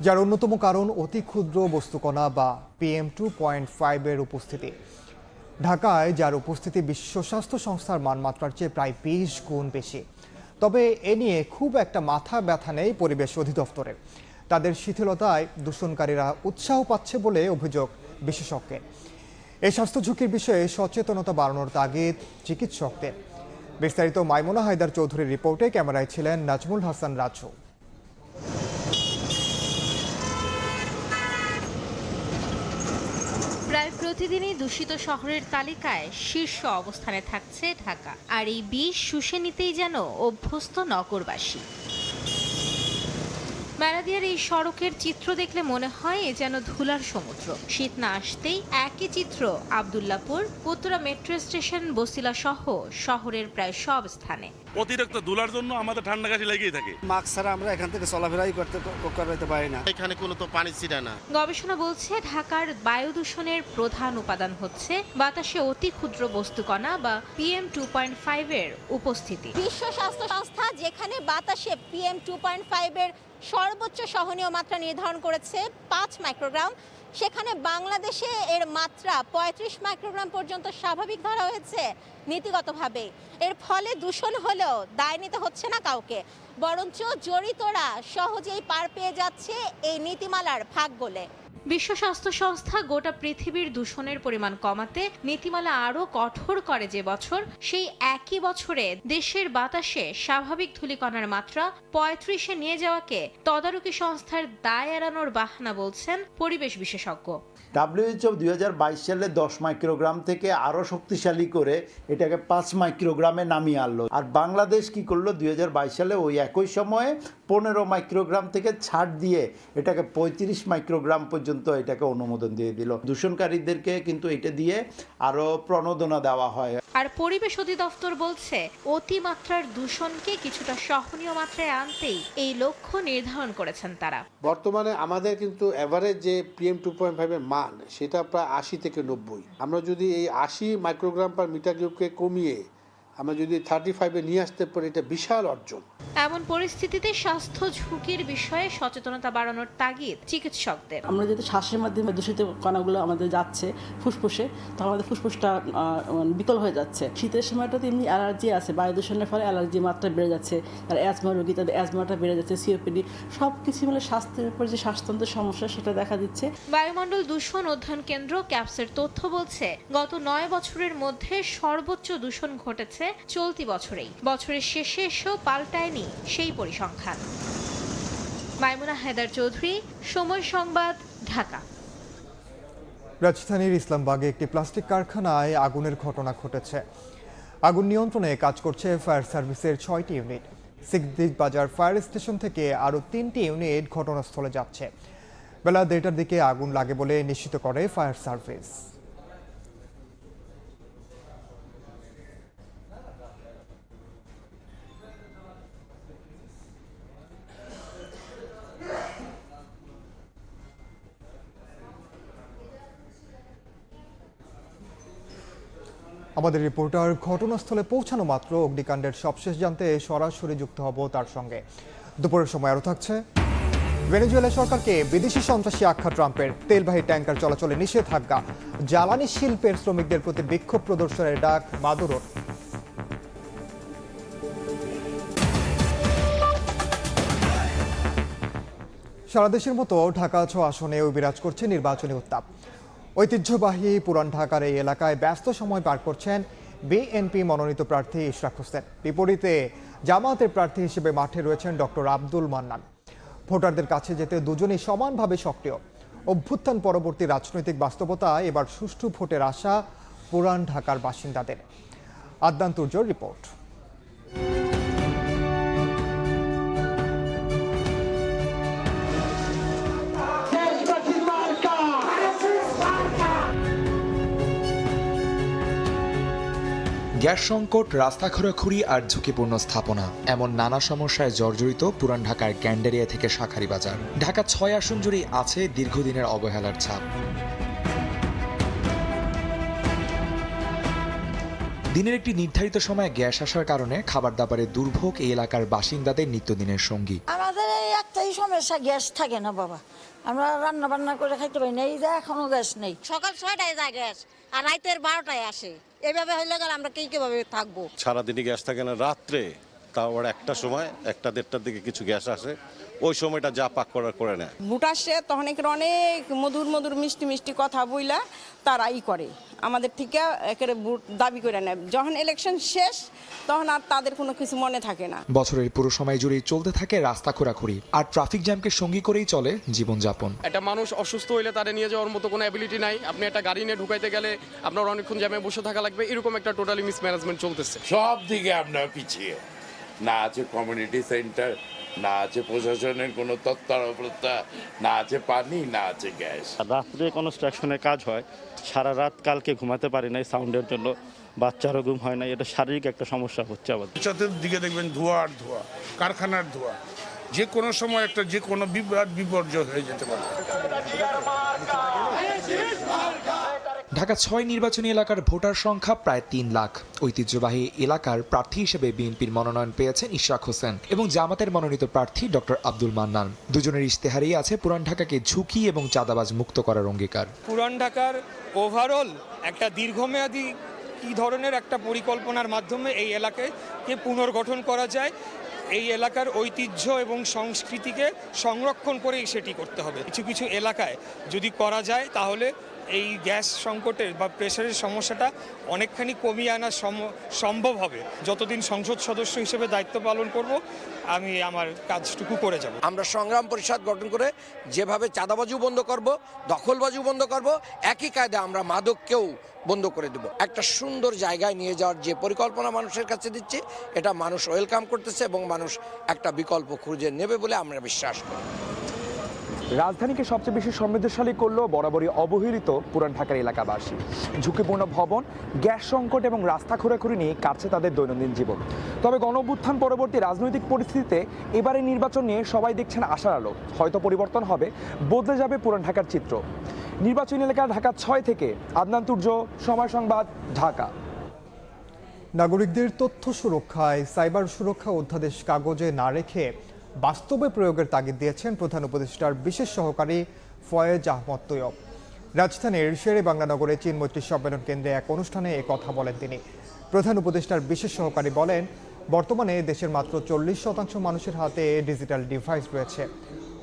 Speaker 1: যার অন্যতম কারণ অতি ক্ষুদ্র বস্তুকণা বা PM2.5 এর উপস্থিতি। ঢাকায় যার উপস্থিতি বিশ্ব স্বাস্থ্য সংস্থার মানমাত্রার চেয়ে প্রায় 20 গুণ বেশি। তবে এ নিয়ে খুব একটা মাথা ব্যথা নেই পরিবেশ অধিদপ্তরের। তাদের শিথিলতায় দূষণকারীরা উৎসাহ পাচ্ছে বলে অভিযোগ বিশেষজ্ঞের। এই স্বাস্থ্য ঝুঁকির বিষয়ে সচেতনতা বাড়ানোর তাগিদ চিকিৎসকদের। বিস্তারিত মাইমুনা হায়দার চৌধুরীর রিপোর্টে ক্যামেরায় ছিলেন নাজমুল হাসান রাজু।
Speaker 23: প্রায় প্রতিদিনই দূষিত শহরের তালিকায় শীর্ষ অবস্থানে থাকছে ঢাকা, আর এই বিষ শুষে নিতেই যেন অভ্যস্ত নগরবাসী। মেরাদিয়ার এই সড়কের চিত্র দেখলে মনে হয় এ যেন ধুলার সমুদ্র। শীত না আসতেই একই চিত্র আব্দুল্লাপুর, উত্তরা মেট্রো স্টেশন, বসিলা সহ শহরের প্রায় সব স্থানে।
Speaker 4: অতিরিক্ত ধুলার জন্য আমাদের ঠান্ডা কাশি লেগেই থাকে।
Speaker 24: মাস্ক ছাড়া আমরা এখান থেকে চলাফেরাই করতে পারি না। এখানে কোনো তো পানি ছিটা না।
Speaker 23: গবেষণা বলছে ঢাকার বায়ু দূষণের প্রধান উপাদান হচ্ছে বাতাসে অতি ক্ষুদ্র বস্তুকণা বা PM2.5 এর উপস্থিতি।
Speaker 25: বিশ্ব স্বাস্থ্য সংস্থা যেখানে বাতাসে PM2.5 এর সর্বোচ্চ সহনীয় মাত্রা নির্ধারণ করেছে 5 মাইক্রোগ্রাম, সেখানে বাংলাদেশে এর মাত্রা 35 মাইক্রোগ্রাম পর্যন্ত স্বাভাবিক ধরা হয়েছে নীতিগতভাবে। এর ফলে দূষণ হলেও দায় নিতে হচ্ছে না কাউকে, বরঞ্চ জড়িতরা সহজেই পার পেয়ে যাচ্ছে এই নীতিমালার ফাঁক গলে।
Speaker 23: বিশ্ব স্বাস্থ্য সংস্থা গোটা পৃথিবীর দূষণের পরিমাণ কমাতে নীতিমালা আরও কঠোর করে যে বছর, সেই একই বছরে দেশের বাতাসে স্বাভাবিক ধূলিকণার মাত্রা 35-এ নিয়ে যাওয়াকে তদারকি সংস্থার দায় এড়ানোর বাহানা বলছেন পরিবেশ বিশেষজ্ঞ।
Speaker 2: WHO 2022 সালে 10 মাইক্রোগ্রাম থেকে আরও শক্তিশালী করে এটাকে 5 মাইক্রোগ্রামে নামিয়ে আনলো। আর বাংলাদেশ কি করলো, 2022 সালে ওই একই সময়ে 15 মাইক্রোগ্রাম থেকে ছাড় দিয়ে এটাকে 35 মাইক্রোগ্রাম পর্যন্ত এটাকে অনুমোদন দিয়ে দিল। দূষণকারীদেরকে কিন্তু এটা দিয়ে আরও প্রণোদনা দেওয়া হয়।
Speaker 23: আর পরিবেশ অধিদপ্তর বলছে অতিমাত্রার দূষণকে কিছুটা সহনীয় মাত্রায় আনতেই এই লক্ষ্য নির্ধারণ করেছেন তারা।
Speaker 3: বর্তমানে আমাদের কিন্তু এভারেজ যে PM 2.5 এর মান সেটা প্রায় 80 থেকে 90। আমরা যদি এই 80 মাইক্রোগ্রাম পার মিটার কিউবকে কমিয়ে আমরা যদি 35-এ নিয়ে আসতে পারি, এটা বিশাল অর্জন।
Speaker 23: এমন পরিস্থিতিতে স্বাস্থ্য ঝুঁকির বিষয়ে সচেতনতা বাড়ানোর তাগিদ চিকিৎসকদের।
Speaker 6: আমরা যদি শ্বাসের মাধ্যমে দূষিত কণাগুলো আমাদের যাচ্ছে ফুসফুসে, তখন আমাদের ফুসফুসটা বিকল হয়ে যাচ্ছে। শীতের সময়টাতে এমনি অ্যালার্জি আছে, বায়ু দূষণের ফলে অ্যালার্জির মাত্রা বেড়ে যাচ্ছে, আর অ্যাজমা রোগী তাদের অ্যাজমাটা বেড়ে যাচ্ছে, COPD সব কিছু মিলে স্বাস্থ্যের উপর যে শ্বাসতন্ত্রের সমস্যা সেটা দেখা দিচ্ছে।
Speaker 23: বায়ুমণ্ডল দূষণ অধ্যয়ন কেন্দ্র ক্যাপসের তথ্য বলছে গত 9 বছরের মধ্যে সর্বোচ্চ দূষণ ঘটেছে চলতি বছরেই। বছরের শেষে এসেও পাল্টায়নি সেই পরিসংখ্যান। মাইমুনা হায়দার চৌধুরী, সময় সংবাদ, ঢাকা।
Speaker 1: রাজধানীর ইসলামবাগে একটি প্লাস্টিক কারখানায় আগুনের ঘটনা ঘটেছে। আগুন নিয়ন্ত্রণে কাজ করছে ফায়ার সার্ভিসের 6টি ইউনিট। সিদ্দিক বাজার ফায়ার স্টেশন থেকে আরও 3টি ইউনিট ঘটনাস্থলে যাচ্ছে। বেলা 1:30টার দিকে আগুন লাগে বলে নিশ্চিত করে ফায়ার সার্ভিস। আমাদের রিপোর্টার ঘটনাস্থলে পৌঁছানো মাত্র অগ্নিকাণ্ডের সবশেষ জানতে সরাসরি যুক্ত হব তার সঙ্গে। দুপুরের সময় আরও থাকছে, ভেনেজুয়েলা সরকারকে বিদেশি সন্ত্রাসী আখ্যা ট্রাম্পের, তেলবাহী ট্যাঙ্কার চলাচলে নিষেধাজ্ঞা, জ্বালানি শিল্পের শ্রমিকদের প্রতি বিক্ষোভ প্রদর্শনের ডাক মাদুরোর। সারা দেশের মতো ঢাকা 6 আসনেও বিরাজ করছে নির্বাচনী উত্তাপ। ঐতিহ্যবাহী পুরান ঢাকার এই এলাকায় ব্যস্ত সময় পার করছেন বিএনপি মনোনীত প্রার্থী ইশরাক হোসেন। বিপরীতে জামায়াতের প্রার্থী হিসেবে মাঠে রয়েছেন ডক্টর আব্দুল মান্নান। ভোটারদের কাছে যেতে দুজনেই সমানভাবে সক্রিয়। অভ্যুত্থান পরবর্তী রাজনৈতিক বাস্তবতা এবার সুষ্ঠু ভোটের আশা পুরান ঢাকার বাসিন্দাদের। আদনান তুর্জোর রিপোর্ট।
Speaker 7: গ্যাস সংকট, রাস্তা খোঁড়াখুড়ি আর ঝুঁকিপূর্ণ স্থাপনা, এমন নানা সমস্যায় জর্জরিত পুরান ঢাকার গ্যান্ডারিয়া থেকে শাঁখারী বাজার। ঢাকা 6 আসন জুড়েই আছে দীর্ঘদিনের অবহেলার ছাপ। দিনের একটি নির্ধারিত সময়ে গ্যাস আসার কারণে খাবার দাবারের দুর্ভোগ এই এলাকার বাসিন্দাদের নিত্যদিনের সঙ্গী।
Speaker 8: আমাদের এই একটাই সমস্যা, গ্যাস থাকে না বাবা। আমরা রান্না বান্না করে খাইতে পারি না, এই যে এখনো গ্যাস নেই। সকাল 6টায় যায় গ্যাস আর রাতের 12টায় আসে। এভাবে হইলে গেলে আমরা কিভাবে থাকবো?
Speaker 26: সারাদিনই গ্যাস থাকে না, রাত্রে তাও আবার একটা সময় 1টা-1:30টার দিকে কিছু গ্যাস আসে, ওই সময়টা যা পাক করার করে নেয়।
Speaker 27: ভোট আসে তখন অনেক মধুর মধুর মিষ্টি মিষ্টি কথা বইলা তারাই করে, আমাদের থেকে একেবারে ভোট দাবি করে নেয়। যখন ইলেকশন শেষ তখন আর তাদের কোনো কিছু মনে থাকে না।
Speaker 7: বছরের পুরো সময় জুড়েই চলতে থাকে রাস্তা খোঁড়াখুড়ি আর ট্রাফিক জ্যামকে সঙ্গী করেই চলে জীবনযাপন।
Speaker 28: একটা মানুষ অসুস্থ হইলে তারা নিয়ে যাওয়ার মতো কোনো অ্যাবিলিটি নাই। আপনি একটা গাড়ি নিয়ে ঢুকাইতে গেলে আপনার অনেকক্ষণ জ্যামে বসে থাকা লাগবে, এরকম একটা টোটালি মিসম্যানেজমেন্ট চলতেছে।
Speaker 29: সব দিকে আপনার পিছিয়ে, না আছে কমিউনিটি সেন্টার, না আছে প্রশাসনের কোনো তৎপরতা, না আছে পানি, না আছে গ্যাস।
Speaker 30: রাত্রে কনস্ট্রাকশনের কাজ হয়, সারা রাত কালকে ঘুমাতে পারি নাই সাউন্ডের জন্য, বাচ্চারও ঘুম হয় না। এটা শারীরিক একটা সমস্যা হচ্ছে আমাদের।
Speaker 31: চতুর্দিকে দেখবেন ধোঁয়া আর ধোঁয়া, কারখানার ধোঁয়া, যে কোনো সময় একটা যে কোনো বিপর্যয় হয়ে যেতে পারে।
Speaker 7: ঢাকা ৬ নির্বাচনী এলাকার ভোটার সংখ্যা প্রায় ৩ লাখ। ঐতিহ্যবাহী এলাকার প্রার্থী হিসেবে বিএনপির মনোনয়ন পেয়েছেন ইশরাক হোসেন এবং জামাতের মনোনীত প্রার্থী ডক্টর আব্দুল মান্নান। দুজনের ইশতেহারেই আছে পুরান ঢাকাকে ঝুঁকি এবং চাঁদাবাজ মুক্ত করার অঙ্গীকার।
Speaker 5: পুরান ঢাকার ওভারঅল একটা দীর্ঘমেয়াদী কী ধরনের একটা পরিকল্পনার মাধ্যমে এই এলাকাকে পুনর্গঠন করা যায়, এই এলাকার ঐতিহ্য এবং সংস্কৃতিকে সংরক্ষণ করেই সেটি করতে হবে। কিছু কিছু এলাকায় যদি করা যায় তাহলে এই গ্যাস সংকটের বা প্রেসারের সমস্যাটা অনেকখানি কমিয়ে আনা সম্ভব হবে। যতদিন সংসদ সদস্য হিসেবে দায়িত্ব পালন করব আমি আমার কাজটুকু করে যাব।
Speaker 9: আমরা সংগ্রাম পরিষদ গঠন করে যেভাবে চাঁদাবাজিও বন্ধ করব, দখলবাজিও বন্ধ করব, একই কায়দায় আমরা মাদককেও বন্ধ করে দেব। একটা সুন্দর জায়গায় নিয়ে যাওয়ার যে পরিকল্পনা মানুষের কাছে দিচ্ছি, এটা মানুষ ওয়েলকাম করতেছে এবং মানুষ একটা বিকল্প খুঁজে নেবে বলে আমরা বিশ্বাস করি।
Speaker 7: রাজধানীকে সবচেয়ে বেশি সমৃদ্ধশালী করলেও বরাবরই অবহেলিত পুরান ঢাকার এলাকাবাসী। ঝুঁকিপূর্ণ ভবন, গ্যাস সংকট এবং রাস্তা খোঁড়াখুড়ি নিয়ে কাটছে তাদের দৈনন্দিন জীবন। তবে গণঅভ্যুত্থান পরবর্তী রাজনৈতিক পরিস্থিতিতে এবারে নির্বাচন নিয়ে সবাই দেখছেন আশার আলো। হয়তো পরিবর্তন হবে, বদলে যাবে পুরান ঢাকার চিত্র। নির্বাচনী এলাকা ঢাকা ৬ থেকে আদনান তুর্য, সময় সংবাদ, ঢাকা।
Speaker 1: নাগরিকদের তথ্য সুরক্ষায় সাইবার সুরক্ষা অধ্যাদেশ কাগজে না রেখে বাস্তবে প্রয়োগের তাগিদ দিয়েছেন প্রধান উপদেষ্টার বিশেষ সহকারী ফয়েজ আহমদ তৈয়ব। রাজধানীর শেরে বাংলানগরে চীন মৈত্রী সম্মেলন কেন্দ্রে এক অনুষ্ঠানে কথা বলেন তিনি। প্রধান উপদেষ্টার বিশেষ সহকারী বলেন, বর্তমানে দেশের মাত্র 40% মানুষের হাতে ডিজিটাল ডিভাইস রয়েছে।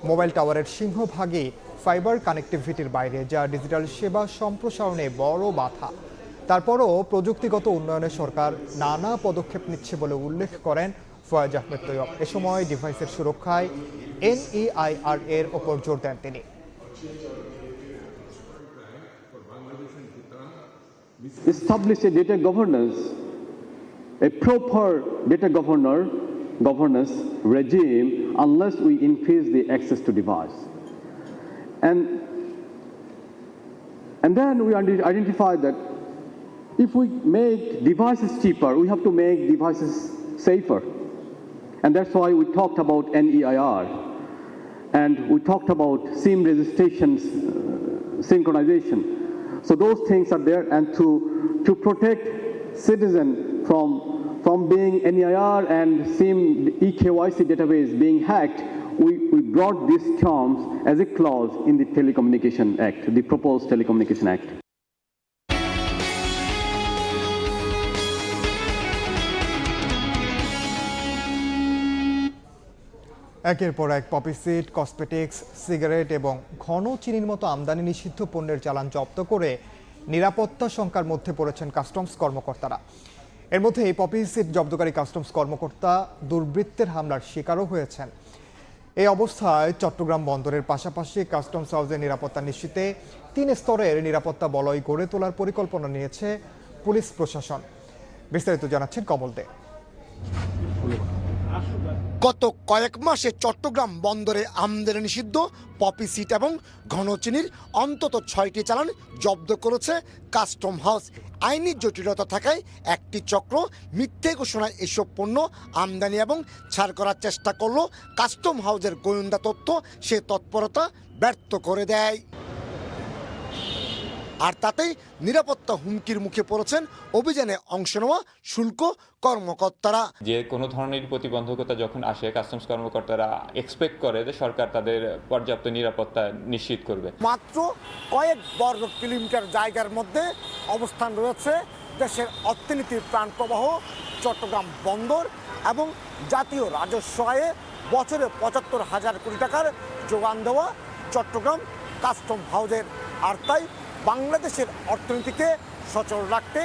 Speaker 1: মোবাইল টাওয়ারের সিংহভাগই ফাইবার কানেক্টিভিটির বাইরে, যা ডিজিটাল সেবা সম্প্রসারণে বড় বাধা। তারপরও প্রযুক্তিগত উন্নয়নে সরকার নানা পদক্ষেপ নিচ্ছে বলে উল্লেখ করেন ফয়েজ আহমেদ তৈয়ব। এ সময় ডিভাইসের সুরক্ষায় NEIR এর ওপর জোর দেন তিনি।
Speaker 10: Establish a data governance, a proper data governance regime, unless we increase the access to device. And then we identify that if we make devices cheaper, we have to make devices safer. And that's why we talked about NEIR. And we talked about SIM registration synchronization. So those things are there, and to protect citizen from being NEIR and SIM eKYC database being hacked, we brought these terms as a clause in the Telecommunication Act, the proposed Telecommunication Act.
Speaker 1: একের পর এক poppy seed, cosmetics, cigarette এবং ঘন চিনির মতো আমদানি নিষিদ্ধ পণ্যের চালান জব্দ করে নিরাপত্তা শঙ্কার মধ্যে পড়েছেন কাস্টমস কর্মকর্তারা। এর মধ্যে এই পপি সিড জব্দকারী কাস্টমস কর্মকর্তা দুর্বৃত্তের হামলার শিকারও হয়েছেন। এই অবস্থায় চট্টগ্রাম বন্দরের পাশাপাশি কাস্টমস হাউসের নিরাপত্তা নিশ্চিতে 3 স্তরের নিরাপত্তা বলয় গড়ে তোলার পরিকল্পনা নিয়েছে পুলিশ প্রশাসন। বিস্তারিত জানাচ্ছেন কমল দে।
Speaker 11: গত কয়েক মাসে চট্টগ্রাম বন্দরে আমদানি নিষিদ্ধ পপি সিড এবং ঘন চিনির অন্তত 6টি চালান জব্দ করেছে কাস্টম হাউস। আইনি জটিলতা থাকায় একটি চক্র মিথ্যে ঘোষণায় এসব পণ্য আমদানি এবং ছাড় করার চেষ্টা করলো কাস্টম হাউসের গোয়েন্দা তথ্য সে তৎপরতা ব্যর্থ করে দেয়। আর তাতেই নিরাপত্তা হুমকির মুখে পড়েছেন অভিযানে অংশ নেওয়া শুল্ক কর্মকর্তারা।
Speaker 12: যে কোনো ধরনের প্রতিবন্ধকতা যখন আসে, কাস্টমস কর্মকর্তারা এক্সপেক্ট করে যে সরকার তাদের পর্যাপ্ত নিরাপত্তা নিশ্চিত করবে।
Speaker 11: মাত্র কয়েক বর্গ কিলোমিটার জায়গার মধ্যে অবস্থান রয়েছে দেশের অর্থনীতির প্রাণপ্রবাহ চট্টগ্রাম বন্দর এবং জাতীয় রাজস্ব আয়ে বছরে ৭৫,০০০ কোটি টাকার যোগান দেওয়া চট্টগ্রাম কাস্টম হাউসের। আর তাই বাংলাদেশের অর্থনীতিকে সচল রাখতে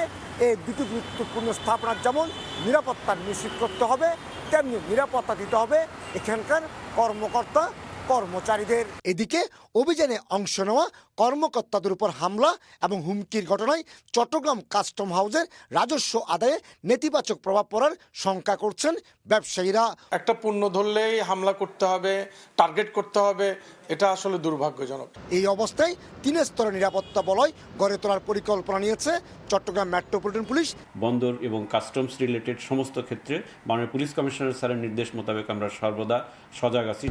Speaker 11: এই দুটি গুরুত্বপূর্ণ স্থাপনার যেমন নিরাপত্তা নিশ্চিত করতে হবে, তেমনি নিরাপত্তা দিতে হবে এখানকার কর্মকর্তা কর্মচারীদের। এদিকে অভিযানে অংশ নেওয়া কর্মকর্তাদের উপর হামলা এবং হুমকির ঘটনায় চট্টগ্রাম কাস্টম হাউসের রাজস্ব আদায়ে নেতিবাচক প্রভাব পড়ার শঙ্কা করছেন ব্যবসায়ীরা।
Speaker 5: একটা পণ্য ধরলেই হামলা করতে হবে, টার্গেট করতে হবে, এটা আসলে দুর্ভাগ্যজনক।
Speaker 11: এই অবস্থায় 3 স্তরের নিরাপত্তা বলয় গড়ে তোলার পরিকল্পনা নিয়েছে চট্টগ্রাম মেট্রোপলিটন পুলিশ।
Speaker 13: বন্দর এবং কাস্টমস রিলেটেড সমস্ত ক্ষেত্রে মাননীয় পুলিশ কমিশনার স্যারের নির্দেশ মোতাবেক আমরা সর্বদা সজাগ আছি।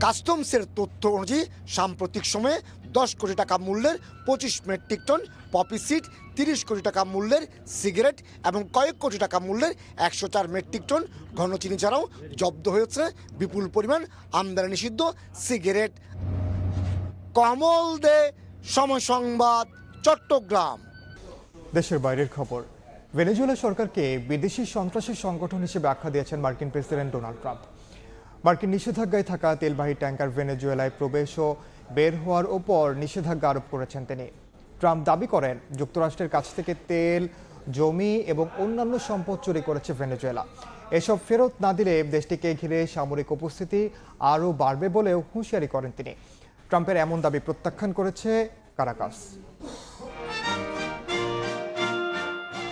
Speaker 11: কাস্টমসের তথ্য অনুযায়ী সাম্প্রতিক সময়ে 10 কোটি টাকা মূল্যের 25 মেট্রিক টন পপি সিড, 30 কোটি টাকা মূল্যের সিগারেট এবং কয়েক কোটি টাকা মূল্যের 104 মেট্রিক টন ঘন চিনি ছাড়াও জব্দ হয়েছে বিপুল পরিমাণ আমদানি নিষিদ্ধ সিগারেট। কমল দে, সময় সংবাদ, চট্টগ্রাম।
Speaker 1: দেশের বাইরের খবর। ভেনেজুয়েলা সরকারকে বিদেশি সন্ত্রাসী সংগঠন হিসেবে আখ্যা দিয়েছেন মার্কিন প্রেসিডেন্ট ডোনাল্ড ট্রাম্প। মার্কিন নিষেধাজ্ঞায় থাকা তেলবাহী ট্যাঙ্কার ভেনেজুয়েলায় প্রবেশ ও বের হওয়ার ওপর নিষেধাজ্ঞা আরোপ করেছেন তিনি। ট্রাম্প দাবি করেন যুক্তরাষ্ট্রের কাছ থেকে তেল, জমি এবং অন্যান্য সম্পদ চুরি করেছে ভেনেজুয়েলা। এসব ফেরত না দিলে দেশটিকে ঘিরে সামরিক উপস্থিতি আরও বাড়বে বলেও হুঁশিয়ারি করেন তিনি। ট্রাম্পের এমন দাবি প্রত্যাখ্যান করেছে কারাকাস।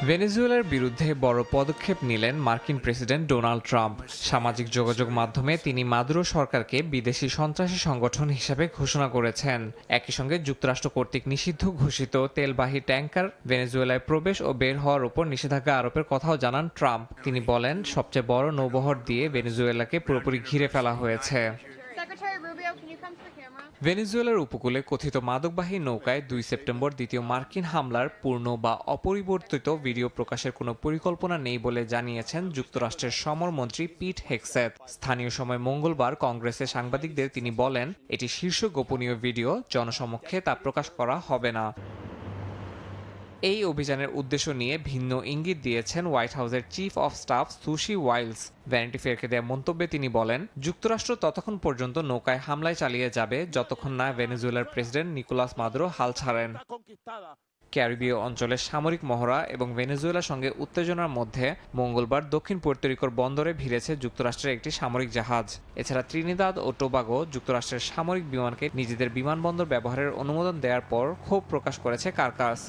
Speaker 4: ভেনেজুয়েলার বিরুদ্ধে বড় পদক্ষেপ নিলেন মার্কিন প্রেসিডেন্ট ডোনাল্ড ট্রাম্প। সামাজিক যোগাযোগ মাধ্যমে তিনি মাদুরো সরকারকে বিদেশি সন্ত্রাসী সংগঠন হিসেবে ঘোষণা করেছেন। একই সঙ্গে যুক্তরাষ্ট্র কর্তৃক নিষিদ্ধ ঘোষিত তেলবাহী ট্যাঙ্কার ভেনেজুয়েলায় প্রবেশ ও বের হওয়ার উপর নিষেধাজ্ঞা আরোপের কথাও জানান ট্রাম্প। তিনি বলেন, সবচেয়ে বড় নৌবহর দিয়ে ভেনেজুয়েলাকে পুরোপুরি ঘিরে ফেলা হয়েছে। ভেনেজুয়েলার উপকূলে কথিত মাদকবাহী নৌকায় 2 সেপ্টেম্বর দ্বিতীয় মার্কিন হামলার পূর্ণ বা অপরিবর্তিত ভিডিও প্রকাশের কোনো পরিকল্পনা নেই বলে জানিয়েছেন যুক্তরাষ্ট্রের সমরমন্ত্রী পিট হেগসেথ। স্থানীয় সময় মঙ্গলবার কংগ্রেসে সাংবাদিকদের তিনি বলেন, এটি শীর্ষ গোপনীয় ভিডিও, জনসমক্ষে তা প্রকাশ করা হবে না। এই অভিযানের উদ্দেশ্য নিয়ে ভিন্ন ইঙ্গিত দিয়েছেন হোয়াইট হাউসের chief of staff Susie Wiles. Vanity ফেয়ারকে দেয়া মন্তব্যে তিনি বলেন, যুক্তরাষ্ট্র ততক্ষণ পর্যন্ত নৌকায় হামলায় চালিয়ে যাবে যতক্ষণ না ভেনেজুয়েলার প্রেসিডেন্ট নিকোলাস মাদুরো হাল ছাড়েন। ক্যারিবীয় অঞ্চলের সামরিক মহড়া এবং ভেনেজুয়েলার সঙ্গে উত্তেজনার মধ্যে মঙ্গলবার দক্ষিণ পুয়ের্তো বন্দরে ভিড়েছে যুক্তরাষ্ট্রের একটি সামরিক জাহাজ। এছাড়া ত্রিনিদাদ ও টোবাগো যুক্তরাষ্ট্রের সামরিক বিমানকে নিজেদের বিমানবন্দর ব্যবহারের অনুমোদন দেওয়ার পর ক্ষোভ প্রকাশ করেছে কারাকাস।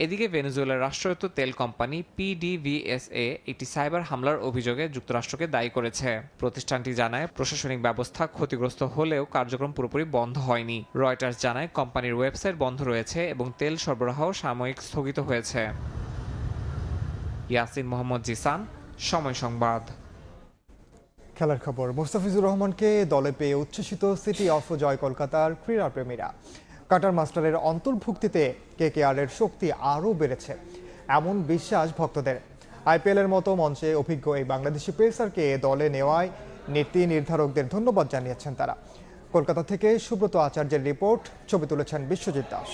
Speaker 4: এদিকে ভেনেজুয়েলার রাষ্ট্রায়ত্ত তেল কোম্পানি PDVSA একটি সাইবার হামলার অভিযোগে যুক্তরাষ্ট্রকে দায়ী করেছে। প্রতিষ্ঠানটি জানায়, প্রশাসনিক ব্যবস্থা ক্ষতিগ্রস্ত হলেও কার্যক্রম পুরোপুরি বন্ধ হয়নি। রয়টার্স জানায়, কোম্পানির ওয়েবসাইট বন্ধ রয়েছে এবং তেল সরবরাহ সাময়িক স্থগিত হয়েছে। ইয়াসিন মোহাম্মদ জিসান, সময় সংবাদ।
Speaker 1: খেলার খবর। মোস্তাফিজুর রহমানকে দলে পেয়ে উচ্ছ্বসিত সিটি অফ জয় কলকাতার ক্রীড়াপ্রেমীরা। কাটার মাস্টারের অন্তর্ভুক্তিতে KKR-এর শক্তি আরও বেড়েছে এমন বিশ্বাস ভক্তদের। IPL-এর মতো মঞ্চে অভিজ্ঞ এই বাংলাদেশি পেসারকে দলে নেওয়ায় নীতি নির্ধারকদের ধন্যবাদ জানিয়েছেন তারা। কলকাতা থেকে সুব্রত আচার্যের রিপোর্ট, ছবি তুলেছেন বিশ্বজিৎ দাস।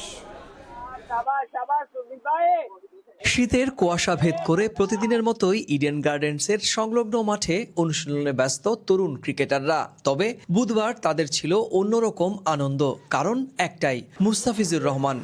Speaker 14: শীতের কুয়াশা ভেদ করে প্রতিদিনের মতোই ইডেন গার্ডেন্সের সংলগ্ন মাঠে অনুশীলনে ব্যস্ত তরুণ ক্রিকেটাররা। তবে বুধবার তাদের ছিল অন্যরকম আনন্দ, কারণ একটাই, মুস্তাফিজুর রহমান।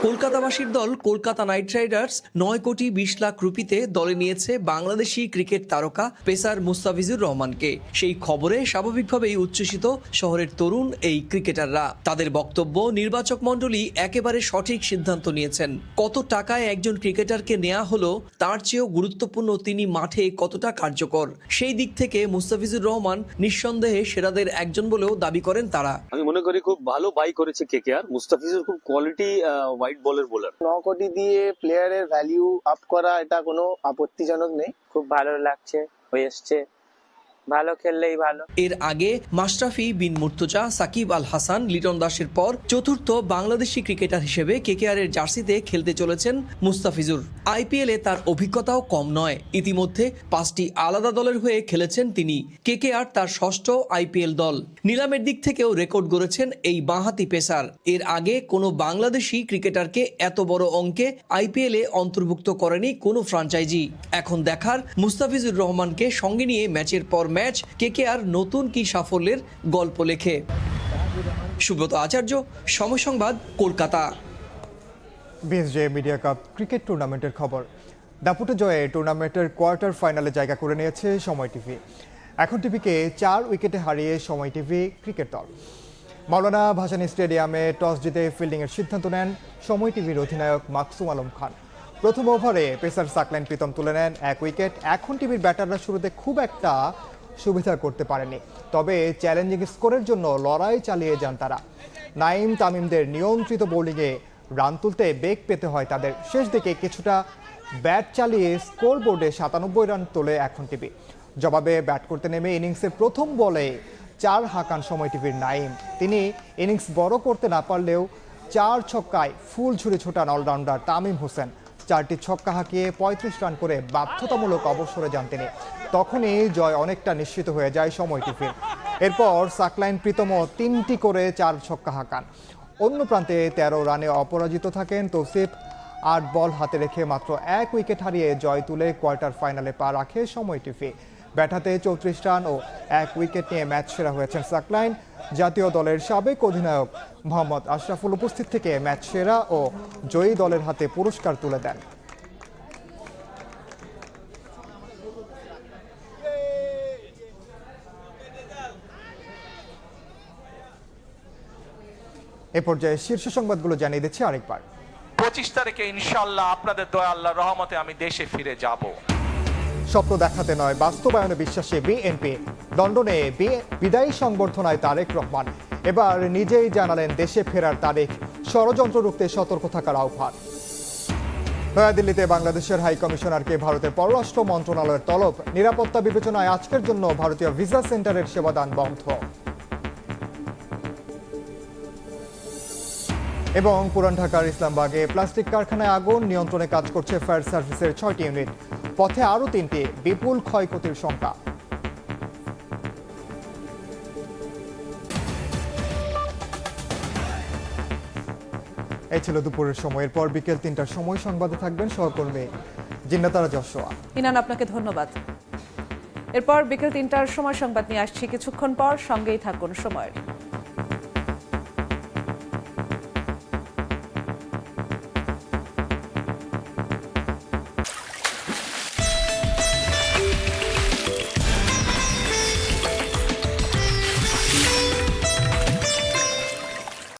Speaker 14: কলকাতাবাসীর দল কলকাতা নাইট রাইডার্স 9 কোটি 20 লাখ রুপিতে দলে নিয়েছে বাংলাদেশি ক্রিকেট তারকা পেসার মুস্তাফিজুর রহমানকে। সেই খবরে স্বাভাবিকভাবেই উচ্ছ্বসিত শহরের তরুণ এই ক্রিকেটাররা। তাদের বক্তব্য, নির্বাচক মণ্ডলী একেবারে সঠিক সিদ্ধান্ত নিয়েছেন। কত টাকায় একজন ক্রিকেটারকে নেওয়া হলো তার চেয়েও গুরুত্বপূর্ণ তিনি মাঠে কতটা কার্যকর। সেই দিক থেকে মুস্তাফিজুর রহমান নিঃসন্দেহে সেরাদের একজন বলেও দাবি করেন তারা।
Speaker 15: আমি মনে করি খুব ভালো বাই করেছে KKR। মুস্তাফিজুর খুব কোয়ালিটি হোয়াইট বলের বোলার।
Speaker 16: 9 কোটি দিয়ে প্লেয়ারের ভ্যালিউ আপ করা, এটা কোনো আপত্তিজনক নেই। খুব ভালো লাগছে, হয়ে এসছে, ভালো খেললেই ভালো।
Speaker 14: এর আগে মাশরাফি বিন মুর্তজা, সাকিব আল হাসান, লিটন দাসের পর চতুর্থ বাংলাদেশি ক্রিকেটার হিসেবে KKR-এর জার্সিতে খেলতে চলেছেন মুস্তাফিজুর। IPL-এ তার অভিজ্ঞতাও কম নয়। ইতিমধ্যে 5টি আলাদা দলের হয়ে খেলেছেন তিনি। KKR তার 6ষ্ঠ IPL দল। নিলামের দিক থেকেও রেকর্ড গড়েছেন এই বাঁহাতি পেসার। এর আগে কোনো বাংলাদেশি ক্রিকেটারকে এত বড় অঙ্কে IPL-এ অন্তর্ভুক্ত করেনি কোনো ফ্র্যাঞ্চাইজি। এখন দেখার মুস্তাফিজুর রহমানকে সঙ্গে নিয়ে ম্যাচের পর ম্যাচ KKR নতুন কি সাফল্যের গল্প লেখে। সুব্রত আচার্য, সময় সংবাদ, Kolkata.
Speaker 1: BSJ media cup cricket টুর্নামেন্টের খবর। দাপুটে জয়ে টুর্নামেন্টের কোয়ার্টার ফাইনালে জায়গা করে নিয়েছে সময় টিভি। এখন টিভিকে 4 উইকেটে হারিয়ে সময় টিভি ক্রিকেট দল। মাওলানা ভাসানী স্টেডিয়ামে টস জিতে ফিল্ডিংয়ের সিদ্ধান্ত নেন সময় টিভির অধিনায়ক মাকসুম আলম খান। প্রথম ওভারে পেসার সাকলাইন প্রীতম তুলে নেন 1 উইকেট। এখন টিভির ব্যাটাররা শুরুতে খুব একটা সুবিধা করতে পারেনি, তবে চ্যালেঞ্জিং স্কোরের জন্য লড়াই চালিয়ে যান তারা। নাইম তামিমদের নিয়ন্ত্রিত বোলিংয়ে রান তুলতে বেগ পেতে হয় তাদের। শেষ দিকে কিছুটা ব্যাট চালিয়ে স্কোর বোর্ডে 97 রান তোলে এখন টিভি। জবাবে ব্যাট করতে নেমে ইনিংসের প্রথম বলে 4 হাঁকান সময় টিভির নাইম। তিনি ইনিংস বড় করতে না পারলেও 4 ছক্কায় ফুল ছুড়ে ছোটান অলরাউন্ডার তামিম হোসেন। 4টি ছক্কা হাঁকিয়ে 35 রান করে বাধ্যতামূলক অবসরে যান তিনি। তখনই জয় অনেকটা নিশ্চিত হয়ে যায় সময় টিভির। এরপর সাকলাইন প্রীতমও 3টি করে 4 ছক্কা হাঁকান। অন্য প্রান্তে 13 রানে অপরাজিত থাকেন তৌসিফ। 8 বল হাতে রেখে মাত্র 1 উইকেট হারিয়ে জয় তুলে কোয়ার্টার ফাইনালে পা রাখে সময় টিভি। ব্যাট হাতে 34 রান ও 1 উইকেট নিয়ে ম্যাচ সেরা হয়েছেন সাকলাইন। জাতীয় দলের সাবেক অধিনায়ক মোহাম্মদ আশরাফুল উপস্থিত থেকে ম্যাচ সেরা ও জয়ী দলের হাতে পুরস্কার তুলে দেন। এ পর্যায়ে শীর্ষ সংবাদগুলো জানিয়ে দিচ্ছি আরেকবার।
Speaker 2: 25 তারিখে ইনশাআল্লাহ আপনাদের দয়া আল্লাহর রহমতে আমি দেশে ফিরে যাব।
Speaker 1: স্বপ্ন দেখাতে নয়, বাস্তবায়নে বিশ্বাসী বিএনপি। লন্ডনে বিদায়ী সংবর্ধনায় তারেক রহমান। এবার নিজেই জানালেন দেশে ফেরার তারিখ। ষড়যন্ত্র রুখতে সতর্ক থাকার আহ্বান। নয়াদিল্লিতে বাংলাদেশের হাই কমিশনারকে ভারতের পররাষ্ট্র মন্ত্রণালয়ের তলব। নিরাপত্তা বিবেচনায় আজকের জন্য ভারতীয় ভিসা সেন্টারের সেবাদান বন্ধ। এবং পুরান ঢাকার ইসলামবাগে প্লাস্টিক কারখানায় আগুন, নিয়ন্ত্রণে কাজ করছে ফায়ার সার্ভিসের 6টি ইউনিট। পথে আরও 3টি, বিপুল ক্ষয়ক্ষতির শঙ্কা। এই ছিল দুপুরের সময়। এরপর বিকেল 3টার সময় সংবাদে থাকবেন সহকর্মী জিন্নাতারা যশোয়া।
Speaker 3: ইনান, আপনাকে ধন্যবাদ। এরপর বিকেল 3টার সময় সংবাদ নিয়ে আসছি কিছুক্ষণ পর, সঙ্গেই থাকুন সময়ের।